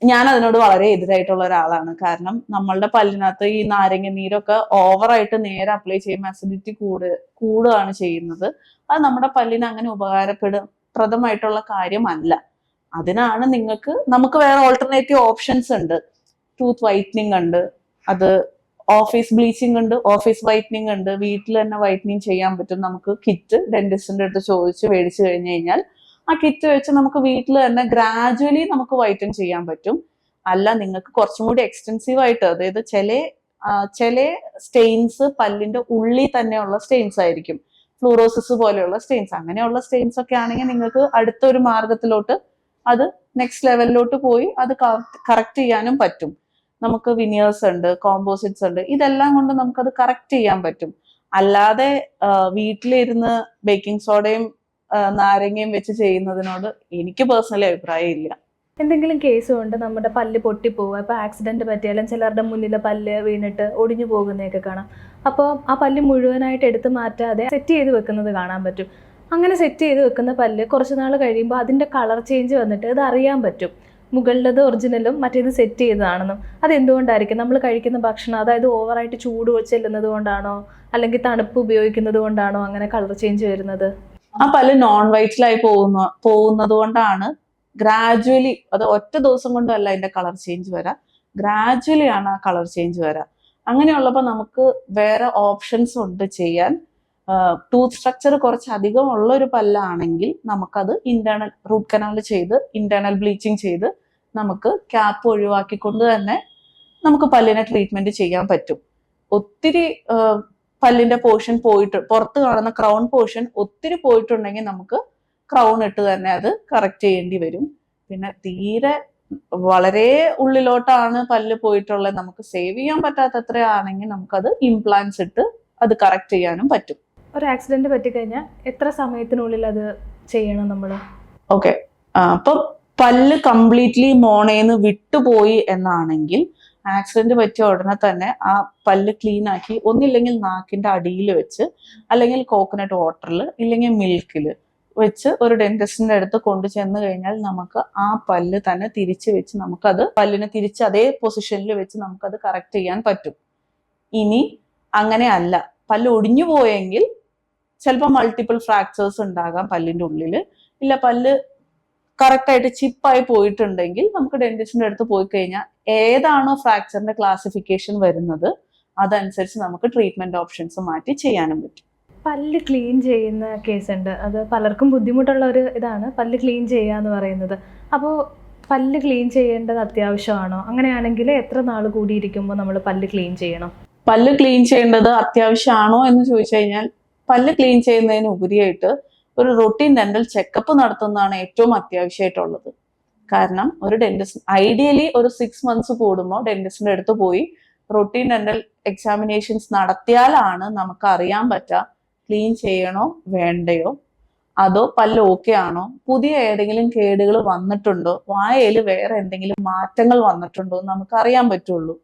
ഞാൻ അതിനോട് വളരെ എതിരായിട്ടുള്ള ഒരാളാണ്. കാരണം നമ്മളുടെ പല്ലിനകത്ത് ഈ നാരങ്ങ നീരൊക്കെ ഓവറായിട്ട് നേരെ അപ്ലൈ ചെയ്യുമ്പോൾ അസിഡിറ്റി കൂടുകയാണ് ചെയ്യുന്നത്. അത് നമ്മുടെ പല്ലിന് അങ്ങനെ ഉപകാരപ്രദമായിട്ടുള്ള കാര്യമല്ല. അതിനാണ് നമുക്ക് വേറെ ഓൾട്ടർനേറ്റീവ് ഓപ്ഷൻസ് ഉണ്ട്. ടൂത്ത് വൈറ്റനിങ് ഉണ്ട്, അത് ഓഫീസ് ബ്ലീച്ചിങ് ഉണ്ട്, ഓഫീസ് വൈറ്റനിങ് ഉണ്ട്, വീട്ടിൽ തന്നെ വൈറ്റനിങ് ചെയ്യാൻ പറ്റും. നമുക്ക് കിറ്റ് ഡെന്റിസ്റ്റിന്റെ അടുത്ത് ചോദിച്ച് മേടിച്ചു കഴിഞ്ഞു കഴിഞ്ഞാൽ ആ കിറ്റ് വെച്ച് നമുക്ക് വീട്ടിൽ തന്നെ ഗ്രാജുവലി നമുക്ക് വൈറ്റൻ ചെയ്യാൻ പറ്റും. അല്ല, നിങ്ങൾക്ക് കുറച്ചും കൂടി എക്സ്റ്റെൻസീവ് ആയിട്ട്, അതായത് ചില സ്റ്റെയിൻസ് പല്ലിന്റെ ഉള്ളിൽ തന്നെയുള്ള സ്റ്റെയിൻസ് ആയിരിക്കും, ഫ്ലൂറോസിസ് പോലെയുള്ള സ്റ്റെയിൻസ്. അങ്ങനെയുള്ള സ്റ്റെയിൻസ് ഒക്കെ ആണെങ്കിൽ നിങ്ങൾക്ക് അടുത്തൊരു മാർഗത്തിലോട്ട്, അത് നെക്സ്റ്റ് ലെവലിലോട്ട് പോയി അത് കറക്റ്റ് ചെയ്യാനും പറ്റും. നമുക്ക് വിനിയേഴ്സ് ഉണ്ട്, കോമ്പോസിറ്റ്സ് ഉണ്ട്, ഇതെല്ലാം കൊണ്ട് നമുക്കത് കറക്റ്റ് ചെയ്യാൻ പറ്റും. അല്ലാതെ വീട്ടിലിരുന്ന് ബേക്കിംഗ് സോഡയും നാരങ്ങയും വെച്ച് ചെയ്യുന്നതിനോട് എനിക്ക് പേഴ്സണലി അഭിപ്രായം ഇല്ല. എന്തെങ്കിലും കേസ് കൊണ്ട് നമ്മുടെ പല്ല് പൊട്ടിപ്പോവുക, ഇപ്പോൾ ആക്സിഡന്റ് പറ്റിയാലും ചിലരുടെ മുന്നിലെ പല്ല് വീണിട്ട് ഒടിഞ്ഞു പോകുന്നതൊക്കെ കാണാം. അപ്പോൾ ആ പല്ല് മുഴുവനായിട്ട് എടുത്ത് മാറ്റാതെ സെറ്റ് ചെയ്ത് വെക്കുന്നത് കാണാൻ പറ്റും. അങ്ങനെ സെറ്റ് ചെയ്ത് വെക്കുന്ന പല്ല് കുറച്ച് നാൾ കഴിയുമ്പോൾ അതിൻ്റെ കളർ ചേഞ്ച് വന്നിട്ട് അത് അറിയാൻ പറ്റും, മുകളിലത് ഒറിജിനലും മറ്റേത് സെറ്റ് ചെയ്തതാണെന്നും. അതെന്തുകൊണ്ടായിരിക്കും? നമ്മൾ കഴിക്കുന്ന ഭക്ഷണം, അതായത് ഓവറായിട്ട് ചൂട് ചെല്ലുന്നത് കൊണ്ടാണോ, അല്ലെങ്കിൽ തണുപ്പ് ഉപയോഗിക്കുന്നത് കൊണ്ടാണോ അങ്ങനെ കളർ ചേഞ്ച് വരുന്നത്? ആ പല്ല് നോൺ വൈറ്റിലായി പോകുന്നത് കൊണ്ടാണ് ഗ്രാജുവലി, അത് ഒറ്റ ദിവസം കൊണ്ടല്ല അതിന്റെ കളർ ചേഞ്ച് വരാം, ഗ്രാജുവലി ആണ് ആ കളർ ചേഞ്ച് വരാം. അങ്ങനെയുള്ളപ്പോൾ നമുക്ക് വേറെ ഓപ്ഷൻസ് ഉണ്ട് ചെയ്യാൻ. ടൂത്ത് സ്ട്രക്ചർ കുറച്ച് അധികം ഉള്ള ഒരു പല്ലാണെങ്കിൽ നമുക്കത് ഇന്റേണൽ റൂട്ട് കനാൽ ചെയ്ത് ഇന്റേണൽ ബ്ലീച്ചിങ് ചെയ്ത് നമുക്ക് ക്യാപ്പ് ഒഴിവാക്കിക്കൊണ്ട് തന്നെ നമുക്ക് പല്ലിനെ ട്രീറ്റ്മെന്റ് ചെയ്യാൻ പറ്റും. ഒത്തിരി പല്ലിന്റെ പോർഷൻ പുറത്ത് കാണുന്ന ക്രൗൺ പോർഷൻ ഒത്തിരി പോയിട്ടുണ്ടെങ്കിൽ നമുക്ക് ക്രൗൺ ഇട്ട് തന്നെ അത് കറക്റ്റ് ചെയ്യേണ്ടി വരും. പിന്നെ തീരെ വളരെ ഉള്ളിലോട്ടാണ് പല്ല് പോയിട്ടുള്ളത്, നമുക്ക് സേവ് ചെയ്യാൻ പറ്റാത്തത്ര ആണെങ്കിൽ നമുക്കത് ഇംപ്ലാന്റ്സ് ഇട്ട് അത് കറക്റ്റ് ചെയ്യാനും പറ്റും. ഒരു ആക്സിഡന്റ് പറ്റിക്കഴിഞ്ഞാൽ എത്ര സമയത്തിനുള്ളിൽ അത് ചെയ്യണം നമ്മൾ? ഓക്കെ, അപ്പൊ പല്ല് കംപ്ലീറ്റ്ലി മോണേന്ന് വിട്ടുപോയി എന്നാണെങ്കിൽ ആക്സിഡന്റ് പറ്റിയ ഉടനെ തന്നെ ആ പല്ല് ക്ലീൻ ആക്കി, ഒന്നില്ലെങ്കിൽ നാക്കിന്റെ അടിയിൽ വെച്ച്, അല്ലെങ്കിൽ കോക്കനട്ട് വാട്ടറിൽ, ഇല്ലെങ്കിൽ മിൽക്കിൽ വെച്ച് ഒരു ഡെന്റിസ്റ്റിന്റെ അടുത്ത് കൊണ്ടു ചെന്ന് കഴിഞ്ഞാൽ നമുക്ക് ആ പല്ല് തന്നെ തിരിച്ച് വെച്ച് നമുക്കത് പല്ലിനെ തിരിച്ച് അതേ പൊസിഷനിൽ വെച്ച് നമുക്കത് കറക്റ്റ് ചെയ്യാൻ പറ്റും. ഇനി അങ്ങനെ അല്ല, പല്ല് ഒടിഞ്ഞു പോയെങ്കിൽ ചിലപ്പോൾ മൾട്ടിപ്പിൾ ഫ്രാക്ചേഴ്സ് ഉണ്ടാകാം പല്ലിന്റെ ഉള്ളിൽ, ഇല്ല പല്ല് കറക്റ്റായിട്ട് ചിപ്പായി പോയിട്ടുണ്ടെങ്കിൽ നമുക്ക് ഡെന്റിസ്റ്റിന്റെ അടുത്ത് പോയി കഴിഞ്ഞാൽ ഏതാണോ ഫ്രാക്ചറിന്റെ ക്ലാസിഫിക്കേഷൻ വരുന്നത് അതനുസരിച്ച് നമുക്ക് ട്രീറ്റ്മെന്റ് ഓപ്ഷൻസ് മാറ്റി ചെയ്യാനും പറ്റും. പല്ല് ക്ലീൻ ചെയ്യുന്ന കേസുണ്ട്, അത് പലർക്കും ബുദ്ധിമുട്ടുള്ള ഒരു ഇതാണ് പല്ല് ക്ലീൻ ചെയ്യുക എന്ന് പറയുന്നത്. അപ്പോൾ പല്ല് ക്ലീൻ ചെയ്യേണ്ടത് അത്യാവശ്യമാണോ? അങ്ങനെയാണെങ്കിൽ എത്ര നാൾ കൂടി ഇരിക്കുമ്പോൾ നമ്മൾ പല്ല് ക്ലീൻ ചെയ്യണം? പല്ല് ക്ലീൻ ചെയ്യേണ്ടത് അത്യാവശ്യമാണോ എന്ന് ചോദിച്ചു കഴിഞ്ഞാൽ, പല്ല് ക്ലീൻ ചെയ്യുന്നതിന് ഉപരിയായിട്ട് ഒരു റൊട്ടീൻ ഡെന്റൽ ചെക്കപ്പ് നടത്തുന്നതാണ് ഏറ്റവും അത്യാവശ്യമായിട്ടുള്ളത്. കാരണം ഒരു ഡെന്റിസ്റ്റ് ഐഡിയലി ഒരു 6 months കൂടുമ്പോൾ ഡെന്റിസ്റ്റിന്റെ അടുത്ത് പോയി റൊട്ടീൻ ഡെന്റൽ എക്സാമിനേഷൻസ് നടത്തിയാലാണ് നമുക്ക് അറിയാൻ പറ്റുക ക്ലീൻ ചെയ്യണോ വേണ്ടയോ, അതോ പല്ല് ഓക്കെ ആണോ, പുതിയ ഏതെങ്കിലും കേടുകൾ വന്നിട്ടുണ്ടോ, വായയിൽ വേറെ എന്തെങ്കിലും മാറ്റങ്ങൾ വന്നിട്ടുണ്ടോ എന്ന് നമുക്ക് അറിയാൻ പറ്റുള്ളൂ.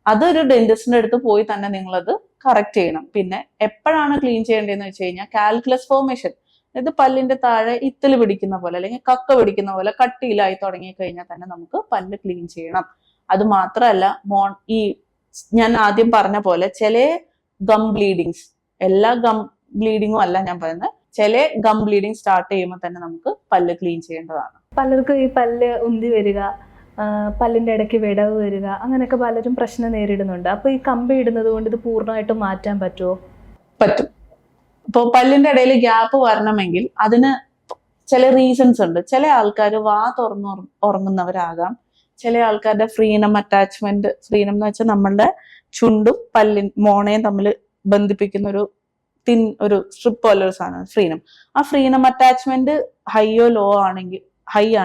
അതൊരു ഡെന്റിസ്റ്റിന്റെ അടുത്ത് പോയി തന്നെ നിങ്ങളത് കറക്റ്റ് ചെയ്യണം. പിന്നെ എപ്പോഴാണ് ക്ലീൻ ചെയ്യേണ്ടതെന്ന് വെച്ച് കഴിഞ്ഞാൽ, കാൽക്കുലസ് ഫോർമേഷൻ, അതായത് പല്ലിന്റെ താഴെ ഇത്തല് പിടിക്കുന്ന പോലെ അല്ലെങ്കിൽ കക്ക പിടിക്കുന്ന പോലെ കട്ടിയിലായി തുടങ്ങി കഴിഞ്ഞാൽ തന്നെ നമുക്ക് പല്ല് ക്ലീൻ ചെയ്യണം. അത് മാത്രമല്ല, ഈ ഞാൻ ആദ്യം പറഞ്ഞ പോലെ ചില ഗം ബ്ലീഡിങ്സ്, എല്ലാ ഗം ബ്ലീഡിങ്ങും അല്ല ഞാൻ പറയുന്നത്, ചില ഗം ബ്ലീഡിങ് സ്റ്റാർട്ട് ചെയ്യുമ്പോൾ തന്നെ നമുക്ക് പല്ല് ക്ലീൻ ചെയ്യേണ്ടതാണ്. പലർക്കും ഈ പല്ല് ഉന്തി വരിക, പല്ലിന്റെ ഇടയ്ക്ക് വിടവ് വരിക, അങ്ങനെയൊക്കെ പലരും പ്രശ്നം നേരിടുന്നുണ്ട്. അപ്പോൾ ഈ കമ്പി ഇടുന്നത് കൊണ്ട് ഇത് പൂർണ്ണമായിട്ടും മാറ്റാൻ പറ്റുമോ? പറ്റും. ഇപ്പോൾ പല്ലിന്റെ ഇടയിൽ ഗ്യാപ്പ് വരണമെങ്കിൽ അതിന് ചില റീസൺസ് ഉണ്ട്. ചില ആൾക്കാർ വാ തുറന്ന് ഉറങ്ങുന്നവരാകാം. ചില ആൾക്കാരുടെ ഫ്രീനം അറ്റാച്ച്മെന്റ്, ഫ്രീനം എന്ന് വെച്ചാൽ നമ്മളുടെ ചുണ്ടും മോണയും തമ്മിൽ ബന്ധിപ്പിക്കുന്ന ഒരു സ്ട്രിപ്പ് പോലെ ഒരു സാധനം ഫ്രീനം. ആ ഫ്രീനം അറ്റാച്ച്മെന്റ് ഹൈ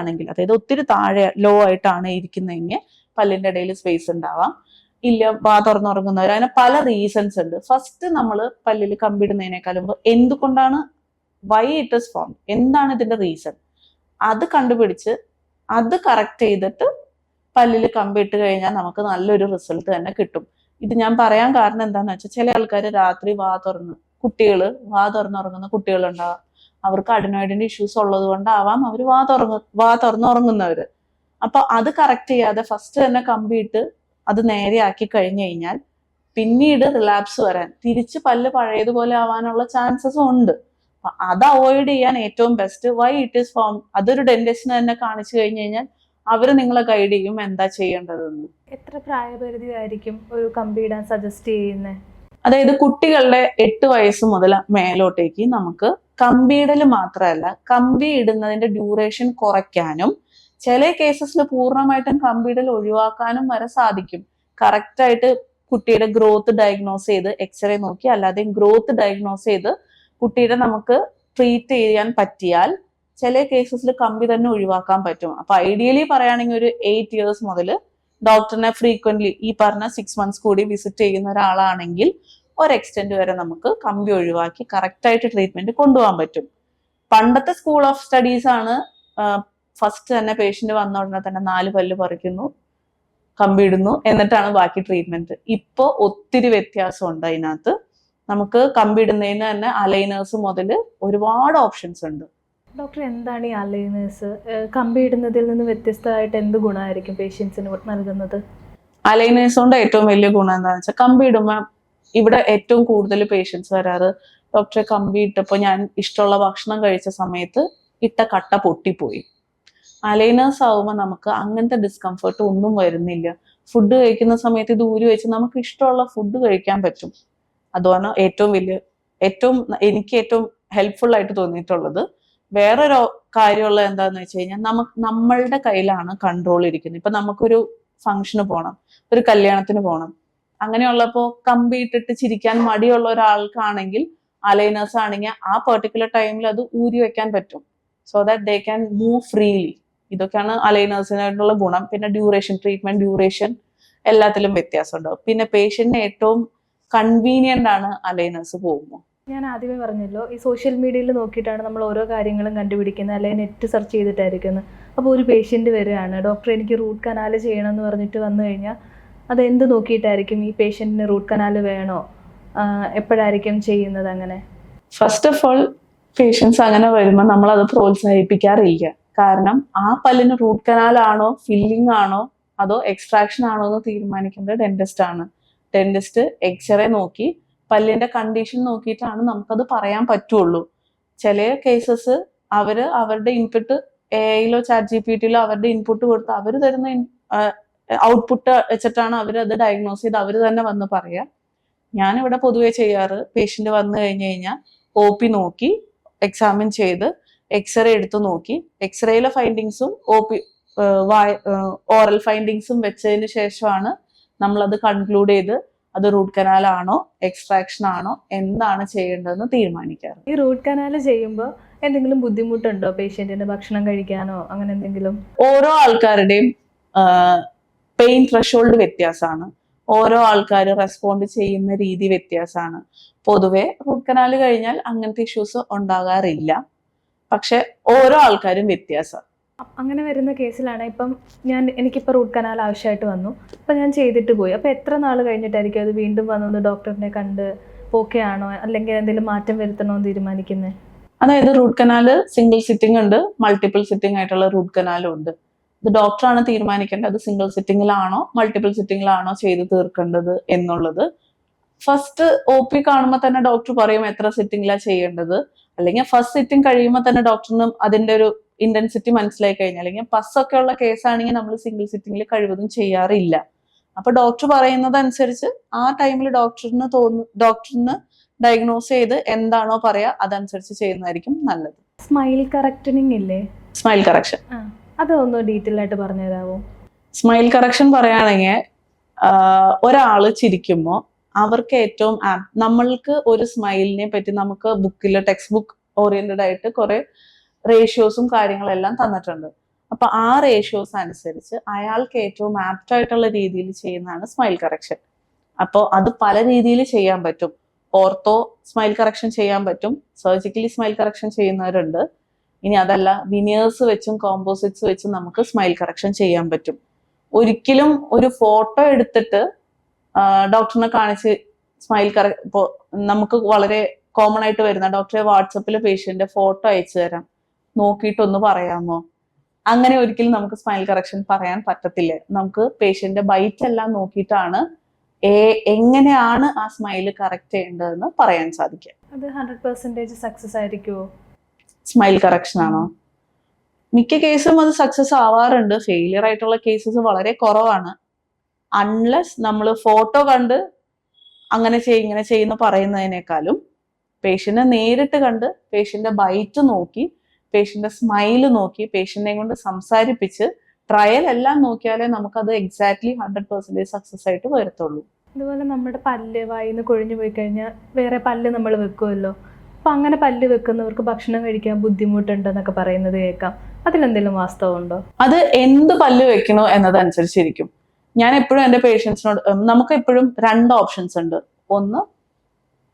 ആണെങ്കിൽ അതായത് ഒത്തിരി താഴെ ലോ ആയിട്ടാണ് ഇരിക്കുന്നതെങ്കിൽ പല്ലിന്റെ ഇടയിൽ സ്പേസ് ഉണ്ടാവാം. ഇല്ല, വാ തുറന്നുറങ്ങുന്നവർ, അതിന് പല റീസൺസ് ഉണ്ട്. ഫസ്റ്റ് നമ്മൾ പല്ലിൽ കമ്പിടുന്നതിനേക്കാൾ മുമ്പ് എന്തുകൊണ്ടാണ്, വൈ ഇറ്റ് ഇസ് ഫോം, എന്താണ് ഇതിന്റെ റീസൺ, അത് കണ്ടുപിടിച്ച് അത് കറക്റ്റ് ചെയ്തിട്ട് പല്ലിൽ കമ്പിട്ട് കഴിഞ്ഞാൽ നമുക്ക് നല്ലൊരു റിസൾട്ട് തന്നെ കിട്ടും. ഇത് ഞാൻ പറയാൻ കാരണം എന്താന്ന് വെച്ചാൽ ചില ആൾക്കാർ രാത്രി വാ തുറന്നുറങ്ങുന്ന കുട്ടികളുണ്ടാവാം. അവർക്ക് അഡിനോയിഡിന്റെ ഇഷ്യൂസ് ഉള്ളത് കൊണ്ടാവാം അവർ വാ തുറന്നുറങ്ങുന്നവര്. അപ്പൊ അത് കറക്റ്റ് ചെയ്യാതെ ഫസ്റ്റ് തന്നെ കമ്പിയിട്ട് അത് നേരെയാക്കി കഴിഞ്ഞു കഴിഞ്ഞാൽ പിന്നീട് റിലാപ്സ് വരാൻ, തിരിച്ച് പല്ല് പഴയതുപോലെ ആവാനുള്ള ചാൻസസ് ഉണ്ട്. അത് അവോയ്ഡ് ചെയ്യാൻ ഏറ്റവും best why it is form, അതൊരു ഡെന്റിസ്റ്റിന് തന്നെ കാണിച്ചു കഴിഞ്ഞു കഴിഞ്ഞാൽ അവര് നിങ്ങളെ ഗൈഡ് ചെയ്യും എന്താ ചെയ്യേണ്ടതെന്ന്. എത്ര പ്രായപരിധി ആയിരിക്കും ഒരു കമ്പി ഇടാൻ സജസ്റ്റ് ചെയ്യുന്നത്? അതായത് കുട്ടികളുടെ 8 വയസ്സ് മുതൽ മേലോട്ടേക്ക് നമുക്ക് കമ്പിയിടൽ മാത്രമല്ല, കമ്പി ഇടുന്നതിന്റെ ഡ്യൂറേഷൻ കുറയ്ക്കാനും ചില കേസസിൽ പൂർണ്ണമായിട്ടും കമ്പിയിടൽ ഒഴിവാക്കാനും വരെ സാധിക്കും. കറക്റ്റായിട്ട് കുട്ടിയുടെ ഗ്രോത്ത് ഡയഗ്നോസ് ചെയ്ത് എക്സ്റേ നോക്കി, അല്ലാതെ ഗ്രോത്ത് ഡയഗ്നോസ് ചെയ്ത് കുട്ടിയുടെ നമുക്ക് ട്രീറ്റ് ചെയ്യാൻ പറ്റിയാൽ ചില കേസസിൽ കമ്പി തന്നെ ഒഴിവാക്കാൻ പറ്റും. അപ്പൊ ഐഡിയലി പറയുകയാണെങ്കിൽ ഒരു 8 ഇയേഴ്സ് മുതൽ ഡോക്ടറിനെ ഫ്രീക്വന്റ്ലി ഈ പറഞ്ഞ 6 months കൂടി വിസിറ്റ് ചെയ്യുന്ന ഒരാളാണെങ്കിൽ ഒരു എക്സ്റ്റെന്റ് വരെ നമുക്ക് കമ്പി ഒഴിവാക്കി കറക്റ്റായിട്ട് ട്രീറ്റ്മെന്റ് കൊണ്ടുപോകാൻ പറ്റും. പണ്ടത്തെ സ്കൂൾ ഓഫ് സ്റ്റഡീസ് ആണ് ഫസ്റ്റ് തന്നെ പേഷ്യന്റ് വന്ന ഉടനെ തന്നെ 4 പല്ല് പറിക്കുന്നു, കമ്പി ഇടുന്നു, എന്നിട്ടാണ് ബാക്കി ട്രീറ്റ്മെന്റ്. ഇപ്പൊ ഒത്തിരി വ്യത്യാസമുണ്ട് അതിനകത്ത്. നമുക്ക് കമ്പി ഇടുന്നതിന് തന്നെ അലൈനേഴ്സ് മുതൽ ഒരുപാട് ഓപ്ഷൻസ് ഉണ്ട്. ഡോക്ടർ, എന്താണ് ഈ അലൈനേഴ്സ്? കമ്പി ഇടുന്നതിൽ നിന്ന് വ്യത്യസ്തമായിട്ട് എന്ത് ഗുണമായിരിക്കും പേഷ്യൻസിന് നൽകുന്നത്? അലൈനേഴ്സ് കൊണ്ട് ഏറ്റവും വലിയ ഗുണം എന്താണെന്ന് വെച്ചാൽ, കമ്പി ഇടുമ്പോൾ ഇവിടെ ഏറ്റവും കൂടുതൽ പേഷ്യൻസ് വരാറ്, ഡോക്ടറെ കമ്പി ഇട്ടപ്പോൾ ഞാൻ ഇഷ്ടമുള്ള ഭക്ഷണം കഴിച്ച സമയത്ത് ഇട്ട കട്ട പൊട്ടിപ്പോയി. അലൈനേഴ്സ് ആവുമ്പോൾ നമുക്ക് അങ്ങനത്തെ ഡിസ്കംഫർട്ട് ഒന്നും വരുന്നില്ല. ഫുഡ് കഴിക്കുന്ന സമയത്ത് ഇത് ഊരി വെച്ച് നമുക്ക് ഇഷ്ടമുള്ള ഫുഡ് കഴിക്കാൻ പറ്റും. അതാണ് എനിക്ക് ഏറ്റവും ഹെൽപ്ഫുൾ ആയിട്ട് തോന്നിയിട്ടുള്ളത്. വേറൊരു കാര്യമുള്ളത് എന്താന്ന് വെച്ച് കഴിഞ്ഞാൽ, നമ്മളുടെ കയ്യിലാണ് കൺട്രോൾ ഇരിക്കുന്നത്. ഇപ്പൊ നമുക്കൊരു ഫംഗ്ഷന് പോകണം, ഒരു കല്യാണത്തിന് പോകണം, അങ്ങനെയുള്ളപ്പോ കമ്പി ഇട്ടിട്ട് ചിരിക്കാൻ മടിയുള്ള ഒരാൾക്കാണെങ്കിൽ അലൈനേഴ്സ് ആണെങ്കിൽ ആ പെർട്ടിക്കുലർ ടൈമിൽ അത് ഊരി വെക്കാൻ പറ്റും. So that they can move freely. ഇതൊക്കെയാണ് അലൈനേഴ്സിനായിട്ടുള്ള ഗുണം. പിന്നെ ട്രീറ്റ്മെന്റ് ഡ്യൂറേഷൻ എല്ലാത്തിലും വ്യത്യാസം ഉണ്ടാവും. പിന്നെ പേഷ്യന്റിന് ഏറ്റവും കൺവീനിയന്റ് ആണ് അലൈനേഴ്സ് പോകുമ്പോൾ. ഞാൻ ആദ്യമേ പറഞ്ഞല്ലോ, ഈ സോഷ്യൽ മീഡിയയിൽ നോക്കിയിട്ടാണ് നമ്മൾ ഓരോ കാര്യങ്ങളും കണ്ടുപിടിക്കുന്നത്, അല്ലെങ്കിൽ നെറ്റ് സെർച്ച് ചെയ്തിട്ടായിരിക്കുന്നത്. അപ്പോൾ ഒരു പേഷ്യന്റ് വരികയാണ്, ഡോക്ടർ എനിക്ക് റൂട്ട് കനാൽ ചെയ്യണം എന്ന് പറഞ്ഞിട്ട് വന്നു കഴിഞ്ഞാൽ അത് എന്ത് നോക്കിയിട്ടായിരിക്കും ഈ പേഷ്യന്റിന് റൂട്ട് കനാൽ വേണോ, എപ്പോഴായിരിക്കും ചെയ്യുന്നത്? അങ്ങനെ ഫസ്റ്റ് ഓഫ് ഓൾ പേഷ്യൻസ് അങ്ങനെ വരുമ്പോൾ നമ്മൾ അത് പ്രോത്സാഹിപ്പിക്കാറില്ല. കാരണം ആ പല്ലിന് റൂട്ട് കനാൽ ആണോ, ഫില്ലിംഗ് ആണോ, അതോ എക്സ്ട്രാക്ഷൻ ആണോ എന്ന് തീരുമാനിക്കുന്നത് ഡെന്റിസ്റ്റ് ആണ്. ഡെന്റിസ്റ്റ് എക്സ്റേ നോക്കി പല്ലിന്റെ കണ്ടീഷൻ നോക്കിയിട്ടാണ് നമുക്കത് പറയാൻ പറ്റുള്ളൂ. ചില കേസസ് അവരുടെ ഇൻപുട്ട് എഐയിലോ ChatGPTയിലോ അവരുടെ ഇൻപുട്ട് കൊടുത്ത് അവർ തരുന്ന ഔട്ട്പുട്ട് വെച്ചിട്ടാണ് അത് ഡയഗ്നോസ് ചെയ്ത് അവർ തന്നെ വന്ന് പറയാം. ഞാനിവിടെ പൊതുവെ ചെയ്യാറ്, പേഷ്യന്റ് വന്നു കഴിഞ്ഞു കഴിഞ്ഞാൽ OP നോക്കി എക്സാമിൻ ചെയ്ത് എക്സ്റേ എടുത്തു നോക്കി, എക്സ്റേയിലെ ഫൈൻഡിങ്സും ഓറൽ ഫൈൻഡിങ്സും വെച്ചതിന് ശേഷമാണ് നമ്മളത് കൺക്ലൂഡ് ചെയ്ത് അത് റൂട്ട് കനാൽ ആണോ എക്സ്ട്രാക്ഷൻ ആണോ എന്താണ് ചെയ്യേണ്ടതെന്ന് തീരുമാനിക്കാറ്. ഈ റൂട്ട് കനാൽ ചെയ്യുമ്പോൾ എന്തെങ്കിലും ബുദ്ധിമുട്ടുണ്ടോ പേഷ്യന്റിന് ഭക്ഷണം കഴിക്കാനോ അങ്ങനെ എന്തെങ്കിലും? ഓരോ ആൾക്കാരുടെയും പെയിൻ ത്രെഷോൾഡ് വ്യത്യാസമാണ്. ഓരോ ആൾക്കാർ റെസ്പോണ്ട് ചെയ്യുന്ന രീതി വ്യത്യാസമാണ്. പൊതുവെ റൂട്ട് കനാൽ കഴിഞ്ഞാൽ അങ്ങനത്തെ ഇഷ്യൂസ് ഉണ്ടാകാറില്ല. പക്ഷെ ഓരോ ആൾക്കാരും വ്യത്യാസം. അങ്ങനെ വരുന്ന കേസിലാണ് ഇപ്പം എനിക്കിപ്പോൾ റൂട്ട് കനാൽ ആവശ്യമായിട്ട് വന്നു, അപ്പം ഞാൻ ചെയ്തിട്ട് പോയി. അപ്പോൾ എത്ര നാൾ കഴിഞ്ഞിട്ടായിരിക്കും അത് വീണ്ടും വന്നൊന്ന് ഡോക്ടറിനെ കണ്ട് ഓക്കെ ആണോ അല്ലെങ്കിൽ എന്തെങ്കിലും മാറ്റം വരുത്തണോ എന്ന് തീരുമാനിക്കുന്നത്? അതായത് റൂട്ട് കനാൽ സിംഗിൾ സിറ്റിംഗ് ഉണ്ട്, മൾട്ടിപ്പിൾ സിറ്റിംഗ് ആയിട്ടുള്ള റൂട്ട് കനാലും ഉണ്ട്. ഇത് ഡോക്ടറാണ് തീരുമാനിക്കേണ്ടത് സിംഗിൾ സിറ്റിംഗിലാണോ മൾട്ടിപ്പിൾ സിറ്റിംഗിലാണോ ചെയ്ത് തീർക്കേണ്ടത് എന്നുള്ളത്. ഫസ്റ്റ് OP കാണുമ്പോൾ തന്നെ ഡോക്ടർ പറയും എത്ര സിറ്റിംഗിലാണ് ചെയ്യേണ്ടത്. അല്ലെങ്കിൽ ഫസ്റ്റ് സിറ്റിംഗ് കഴിയുമ്പോൾ തന്നെ ഡോക്ടറിനും അതിന്റെ ഒരു ഇന്റൻസിറ്റി മനസ്സിലായി കഴിഞ്ഞാൽ, അല്ലെങ്കിൽ പസ്സൊക്കെ ഉള്ള കേസാണെങ്കിൽ നമ്മൾ സിംഗിൾ സിറ്റിംഗിൽ കഴിവതും ചെയ്യാറില്ല. അപ്പൊ ഡോക്ടർ പറയുന്നത് അനുസരിച്ച് ആ ടൈമിൽ ഡോക്ടറിന് ഡയഗ്നോസ് ചെയ്ത് എന്താണോ പറയാ അതനുസരിച്ച് ചെയ്യുന്നതായിരിക്കും നല്ലത്. സ്മൈൽ കറക്റ്റനിങ് ഇല്ലേ? സ്മൈൽ കറക്ഷൻ അതൊന്ന് ഡീറ്റെയിൽ ആയിട്ട് പറഞ്ഞു തരാമോ? സ്മൈൽ കറക്ഷൻ പറയുകയാണെങ്കിൽ ഒരാള് ചിരിക്കുമ്പോൾ അവർക്ക് ഏറ്റവും നമ്മൾക്ക് ഒരു സ്മൈലിനെ പറ്റി നമുക്ക് ബുക്കിൽ ടെക്സ്റ്റ് ബുക്ക് ഓറിയന്റഡ് ആയിട്ട് കുറെ റേഷ്യോസും കാര്യങ്ങളെല്ലാം തന്നിട്ടുണ്ട്. അപ്പൊ ആ റേഷ്യോസ് അനുസരിച്ച് അയാൾക്ക് ഏറ്റവും ആപ്റ്റ് ആയിട്ടുള്ള രീതിയിൽ ചെയ്യുന്നതാണ് സ്മൈൽ കറക്ഷൻ. അപ്പോൾ അത് പല രീതിയിൽ ചെയ്യാൻ പറ്റും. ഓർത്തോ സ്മൈൽ കറക്ഷൻ ചെയ്യാൻ പറ്റും, സർജിക്കലി സ്മൈൽ കറക്ഷൻ ചെയ്യുന്നവരുണ്ട്. ഇനി അതല്ല വിനിയേഴ്സ് വെച്ചും കോമ്പോസിറ്റ്സ് വെച്ചും നമുക്ക് സ്മൈൽ കറക്ഷൻ ചെയ്യാൻ പറ്റും. ഒരിക്കലും ഒരു ഫോട്ടോ എടുത്തിട്ട് ഡോക്ടറിനെ കാണിച്ച് സ്മൈൽ ഇപ്പോ നമുക്ക് വളരെ കോമൺ ആയിട്ട് വരുന്ന ഡോക്ടറെ വാട്സപ്പിൽ പേഷ്യന്റ് ഫോട്ടോ അയച്ചു തരാം, നോക്കിയിട്ടൊന്ന് പറയാമോ, അങ്ങനെ ഒരിക്കലും നമുക്ക് സ്മൈൽ കറക്ഷൻ പറയാൻ പറ്റത്തില്ല. നമുക്ക് പേഷ്യന്റ് ബൈറ്റ് എല്ലാം നോക്കിയിട്ടാണ് എങ്ങനെയാണ് ആ സ്മൈല് കറക്റ്റ് ചെയ്യേണ്ടതെന്ന് പറയാൻ സാധിക്കുക. അത് 100% സക്സസ് ആയിരിക്കുമോ? സ്മൈൽ കറക്ഷൻ ആണോ? മിക്ക കേസും അത് സക്സസ് ആവാറുണ്ട്. ഫെയിലിയർ ആയിട്ടുള്ള കേസസ് വളരെ കുറവാണ്. അൺലെസ് നമ്മൾ ഫോട്ടോ കണ്ട് അങ്ങനെ ഇങ്ങനെ ചെയ്യുന്ന പറയുന്നതിനേക്കാളും പേഷ്യന്റിനെ നേരിട്ട് കണ്ട് പേഷ്യന്റെ ബൈറ്റ് നോക്കി പേഷ്യന്റെ സ്മൈല് നോക്കി പേഷ്യന്റിനെ കൊണ്ട് സംസാരിപ്പിച്ച് ട്രയൽ എല്ലാം നോക്കിയാലേ നമുക്കത് എക്സാക്ട്ലി 100% സക്സസ് ആയിട്ട് വരത്തുള്ളൂ. അതുപോലെ നമ്മുടെ പല്ല് വായിന്ന് കൊഴിഞ്ഞു പോയി കഴിഞ്ഞാൽ വേറെ പല്ല് നമ്മൾ വെക്കുമല്ലോ. അപ്പൊ അങ്ങനെ പല്ല് വെക്കുന്നവർക്ക് ഭക്ഷണം കഴിക്കാൻ ബുദ്ധിമുട്ടുണ്ടെന്നൊക്കെ പറയുന്നത് കേൾക്കാം. അതിലെന്തെങ്കിലും വാസ്തവമുണ്ടോ? അത് എന്ത് പല്ല് വെക്കണോ എന്നതനുസരിച്ചിരിക്കും. ഞാൻ എപ്പോഴും എൻ്റെ പേഷ്യൻസിനോട്, നമുക്ക് എപ്പോഴും 2 ഓപ്ഷൻസ് ഉണ്ട്. ഒന്ന്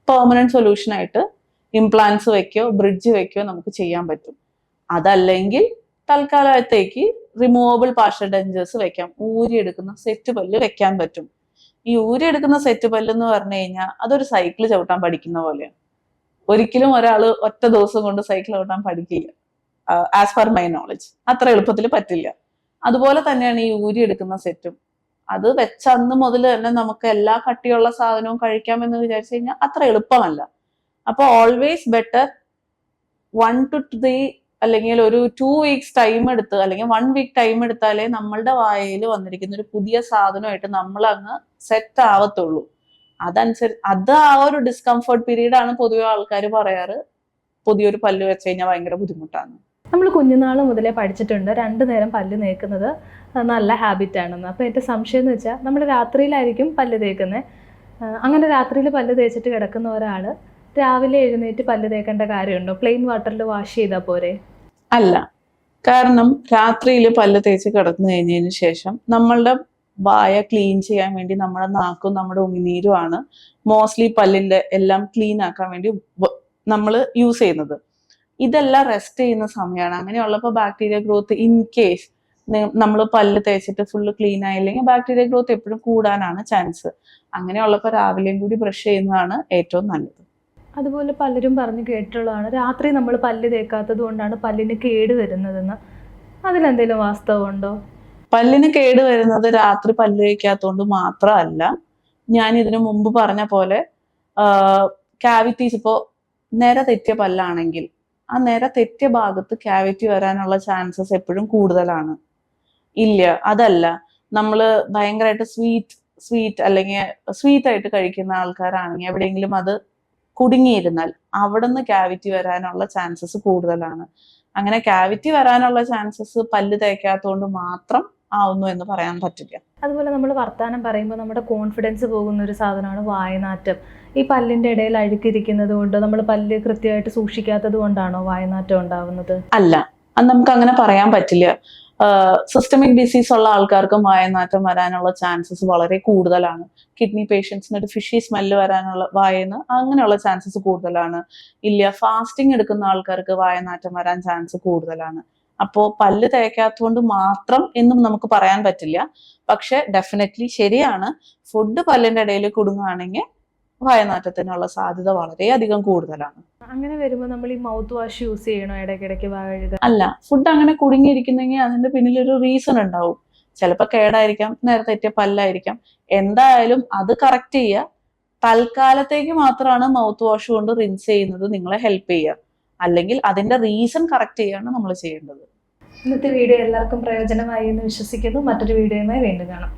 പെർമനന്റ് സൊല്യൂഷൻ ആയിട്ട് ഇംപ്ലാന്റ്സ് വെക്കോ ബ്രിഡ്ജ് വെക്കോ നമുക്ക് ചെയ്യാൻ പറ്റും. അതല്ലെങ്കിൽ തൽക്കാലത്തേക്ക് റിമൂവബിൾ പാർഷ്യൽ ഡെഞ്ചേഴ്സ് വെക്കാം. ഊരിയെടുക്കുന്ന സെറ്റ് പല്ല് വെക്കാൻ പറ്റും. ഈ ഊരിയെടുക്കുന്ന സെറ്റ് പല്ല് എന്ന് പറഞ്ഞു കഴിഞ്ഞാൽ അതൊരു സൈക്കിൾ ചവിട്ടാൻ പഠിക്കുന്ന പോലെയാണ്. ഒരിക്കലും ഒരാൾ ഒറ്റ ദിവസം കൊണ്ട് സൈക്കിൾ ചവിട്ടാൻ പഠിക്കില്ല. ആസ് പെർ മൈ നോളജ് അത്ര എളുപ്പത്തിൽ പറ്റില്ല. അതുപോലെ തന്നെയാണ് ഈ ഊരിയെടുക്കുന്ന സെറ്റും. അത് വെച്ച അന്ന് മുതൽ തന്നെ നമുക്ക് എല്ലാ കട്ടിയുള്ള സാധനവും കഴിക്കാമെന്ന് വിചാരിച്ചു കഴിഞ്ഞാൽ അത്ര എളുപ്പമല്ല. അപ്പൊ ഓൾവേസ് ബെറ്റർ 1 to 3 അല്ലെങ്കിൽ ഒരു 2 weeks ടൈം എടുത്ത് അല്ലെങ്കിൽ 1 week ടൈം എടുത്താലേ നമ്മളുടെ വായയിൽ വന്നിരിക്കുന്ന ഒരു പുതിയ സാധനമായിട്ട് നമ്മൾ അങ്ങ് സെറ്റ് ആവത്തുള്ളൂ. അത് ആ ഒരു ഡിസ്കംഫർട്ട് പീരീഡ് ആണ് പൊതുവെ ആൾക്കാർ പറയാറ് പുതിയൊരു പല്ല് വെച്ച് കഴിഞ്ഞാൽ ഭയങ്കര ബുദ്ധിമുട്ടാണ്. നമ്മൾ കുഞ്ഞുനാൾ മുതലേ പഠിച്ചിട്ടുണ്ട് 2 നേരം പല്ല് തേക്കുന്നത് നല്ല ഹാബിറ്റ് ആണെന്ന്. അപ്പോൾ എൻ്റെ സംശയം എന്ന് വെച്ചാൽ നമ്മൾ രാത്രിയിലായിരിക്കും പല്ല് തേക്കുന്നത്. അങ്ങനെ രാത്രിയിൽ പല്ല് തേച്ചിട്ട് കിടക്കുന്ന ഒരാൾ രാവിലെ എഴുന്നേറ്റ് പല്ല് തേക്കേണ്ട കാര്യമുണ്ടോ? പ്ലെയിൻ വാട്ടറിൽ വാഷ് ചെയ്താൽ പോരെ? അല്ല, കാരണം രാത്രിയിൽ പല്ല് തേച്ച് കിടന്നു കഴിഞ്ഞതിന് ശേഷം നമ്മളുടെ വായ ക്ലീൻ ചെയ്യാൻ വേണ്ടി നമ്മുടെ നാക്കും നമ്മുടെ ഉമിനീരുമാണ് മോസ്റ്റ്ലി പല്ലിന്റെ എല്ലാം ക്ലീൻ ആക്കാൻ വേണ്ടി നമ്മൾ യൂസ് ചെയ്യുന്നത്. ഇതെല്ലാം റെസ്റ്റ് ചെയ്യുന്ന സമയമാണ്. അങ്ങനെയുള്ളപ്പോൾ ബാക്ടീരിയ ഗ്രോത്ത് ഇൻ കേസ് നമ്മൾ പല്ല് തേച്ചിട്ട് ഫുള്ള് ക്ലീൻ ആയില്ലെങ്കിൽ ബാക്ടീരിയ ഗ്രോത്ത് എപ്പോഴും കൂടാനാണ് ചാൻസ്. അങ്ങനെയുള്ളപ്പോൾ രാവിലെയും കൂടി ബ്രഷ് ചെയ്യുന്നതാണ് ഏറ്റവും നല്ലത്. അതുപോലെ പലരും പറഞ്ഞു കേട്ടിട്ടുള്ളതാണ് രാത്രി നമ്മൾ പല്ല് തേക്കാത്തത് കൊണ്ടാണ് പല്ലിന് കേട് വരുന്നതെന്ന്. അതിലെന്തെങ്കിലും വാസ്തവമുണ്ടോ? പല്ലിന് കേട് വരുന്നത് രാത്രി പല്ല് തേക്കാത്തതുകൊണ്ട് മാത്രമല്ല. ഞാൻ ഇതിനു മുമ്പ് പറഞ്ഞ പോലെ ക്യാവിറ്റീസ്, ഇപ്പോൾ നിര തെറ്റിയ പല്ലാണെങ്കിൽ ആ നിര തെറ്റിയ ഭാഗത്ത് ക്യാവിറ്റി വരാനുള്ള ചാൻസസ് എപ്പോഴും കൂടുതലാണ്. ഇല്ല, അതല്ല, നമ്മൾ ഭയങ്കരമായിട്ട് സ്വീറ്റ് അല്ലെങ്കിൽ സ്വീറ്റ് ആയിട്ട് കഴിക്കുന്ന ആൾക്കാരാണെങ്കിൽ എവിടെയെങ്കിലും അത് കുടുങ്ങിയിരുന്നാൽ അവിടെ നിന്ന് ക്യാവിറ്റി വരാനുള്ള ചാൻസസ് കൂടുതലാണ്. അങ്ങനെ ക്യാവിറ്റി വരാനുള്ള ചാൻസസ് പല്ല് തേക്കാത്തതുകൊണ്ട് മാത്രം ആവുന്നു എന്ന് പറയാൻ പറ്റില്ല. അതുപോലെ നമ്മൾ വർത്താനം പറയുമ്പോൾ നമ്മുടെ കോൺഫിഡൻസ് പോകുന്ന ഒരു സാധനമാണ് വായനാറ്റം. ഈ പല്ലിന്റെ ഇടയിൽ അഴുക്കിരിക്കുന്നത് കൊണ്ട് നമ്മൾ പല്ല് കൃത്യമായിട്ട് സൂക്ഷിക്കാത്തത് കൊണ്ടാണോ വായനാറ്റം ഉണ്ടാവുന്നത്? അല്ല, അത് നമുക്ക് അങ്ങനെ പറയാൻ പറ്റില്ല. സിസ്റ്റമിക് ഡിസീസ് ഉള്ള ആൾക്കാർക്കും വായനാറ്റം വരാനുള്ള ചാൻസസ് വളരെ കൂടുതലാണ്. കിഡ്നി പേഷ്യൻസിന് ഒരു ഫിഷി സ്മെല്ല് വരാനുള്ള വായന്ന് അങ്ങനെയുള്ള ചാൻസസ് കൂടുതലാണ്. ഇല്ല, ഫാസ്റ്റിംഗ് എടുക്കുന്ന ആൾക്കാർക്ക് വായനാറ്റം വരാൻ ചാൻസ് കൂടുതലാണ്. അപ്പോൾ പല്ല് തേക്കാത്തതുകൊണ്ട് മാത്രം എന്നും നമുക്ക് പറയാൻ പറ്റില്ല. പക്ഷെ ഡെഫിനറ്റ്ലി ശരിയാണ്, ഫുഡ് പല്ലിന്റെ ഇടയിൽ കുടുങ്ങുകയാണെങ്കിൽ വായനാറ്റത്തിനുള്ള സാധ്യത വളരെയധികം കൂടുതലാണ്. അങ്ങനെ വരുമ്പോൾ നമ്മൾ ഈ മൗത്ത് വാഷ് യൂസ് ചെയ്യണോ ഇടയ്ക്കിടയ്ക്ക് കഴുകാൻ? അല്ല, ഫുഡ് അങ്ങനെ കുടുങ്ങിയിരിക്കുന്നെങ്കിൽ അതിന്റെ പിന്നിലൊരു റീസൺ ഉണ്ടാവും. ചിലപ്പോൾ കേടായിരിക്കാം, നേരത്തെ തെറ്റിയ പല്ലായിരിക്കാം. എന്തായാലും അത് കറക്റ്റ് ചെയ്യുക. തൽക്കാലത്തേക്ക് മാത്രമാണ് മൗത്ത് വാഷ് കൊണ്ട് റിൻസ് ചെയ്യുന്നത് നിങ്ങളെ ഹെൽപ്പ് ചെയ്യുക. അല്ലെങ്കിൽ അതിന്റെ റീസൺ കറക്റ്റ് ചെയ്യാണ് നമ്മൾ ചെയ്യേണ്ടത്. ഇന്നത്തെ വീഡിയോ എല്ലാവർക്കും പ്രയോജനമായി എന്ന് വിശ്വസിക്കുന്നു. മറ്റൊരു വീഡിയോയുമായി വീണ്ടും കാണാം.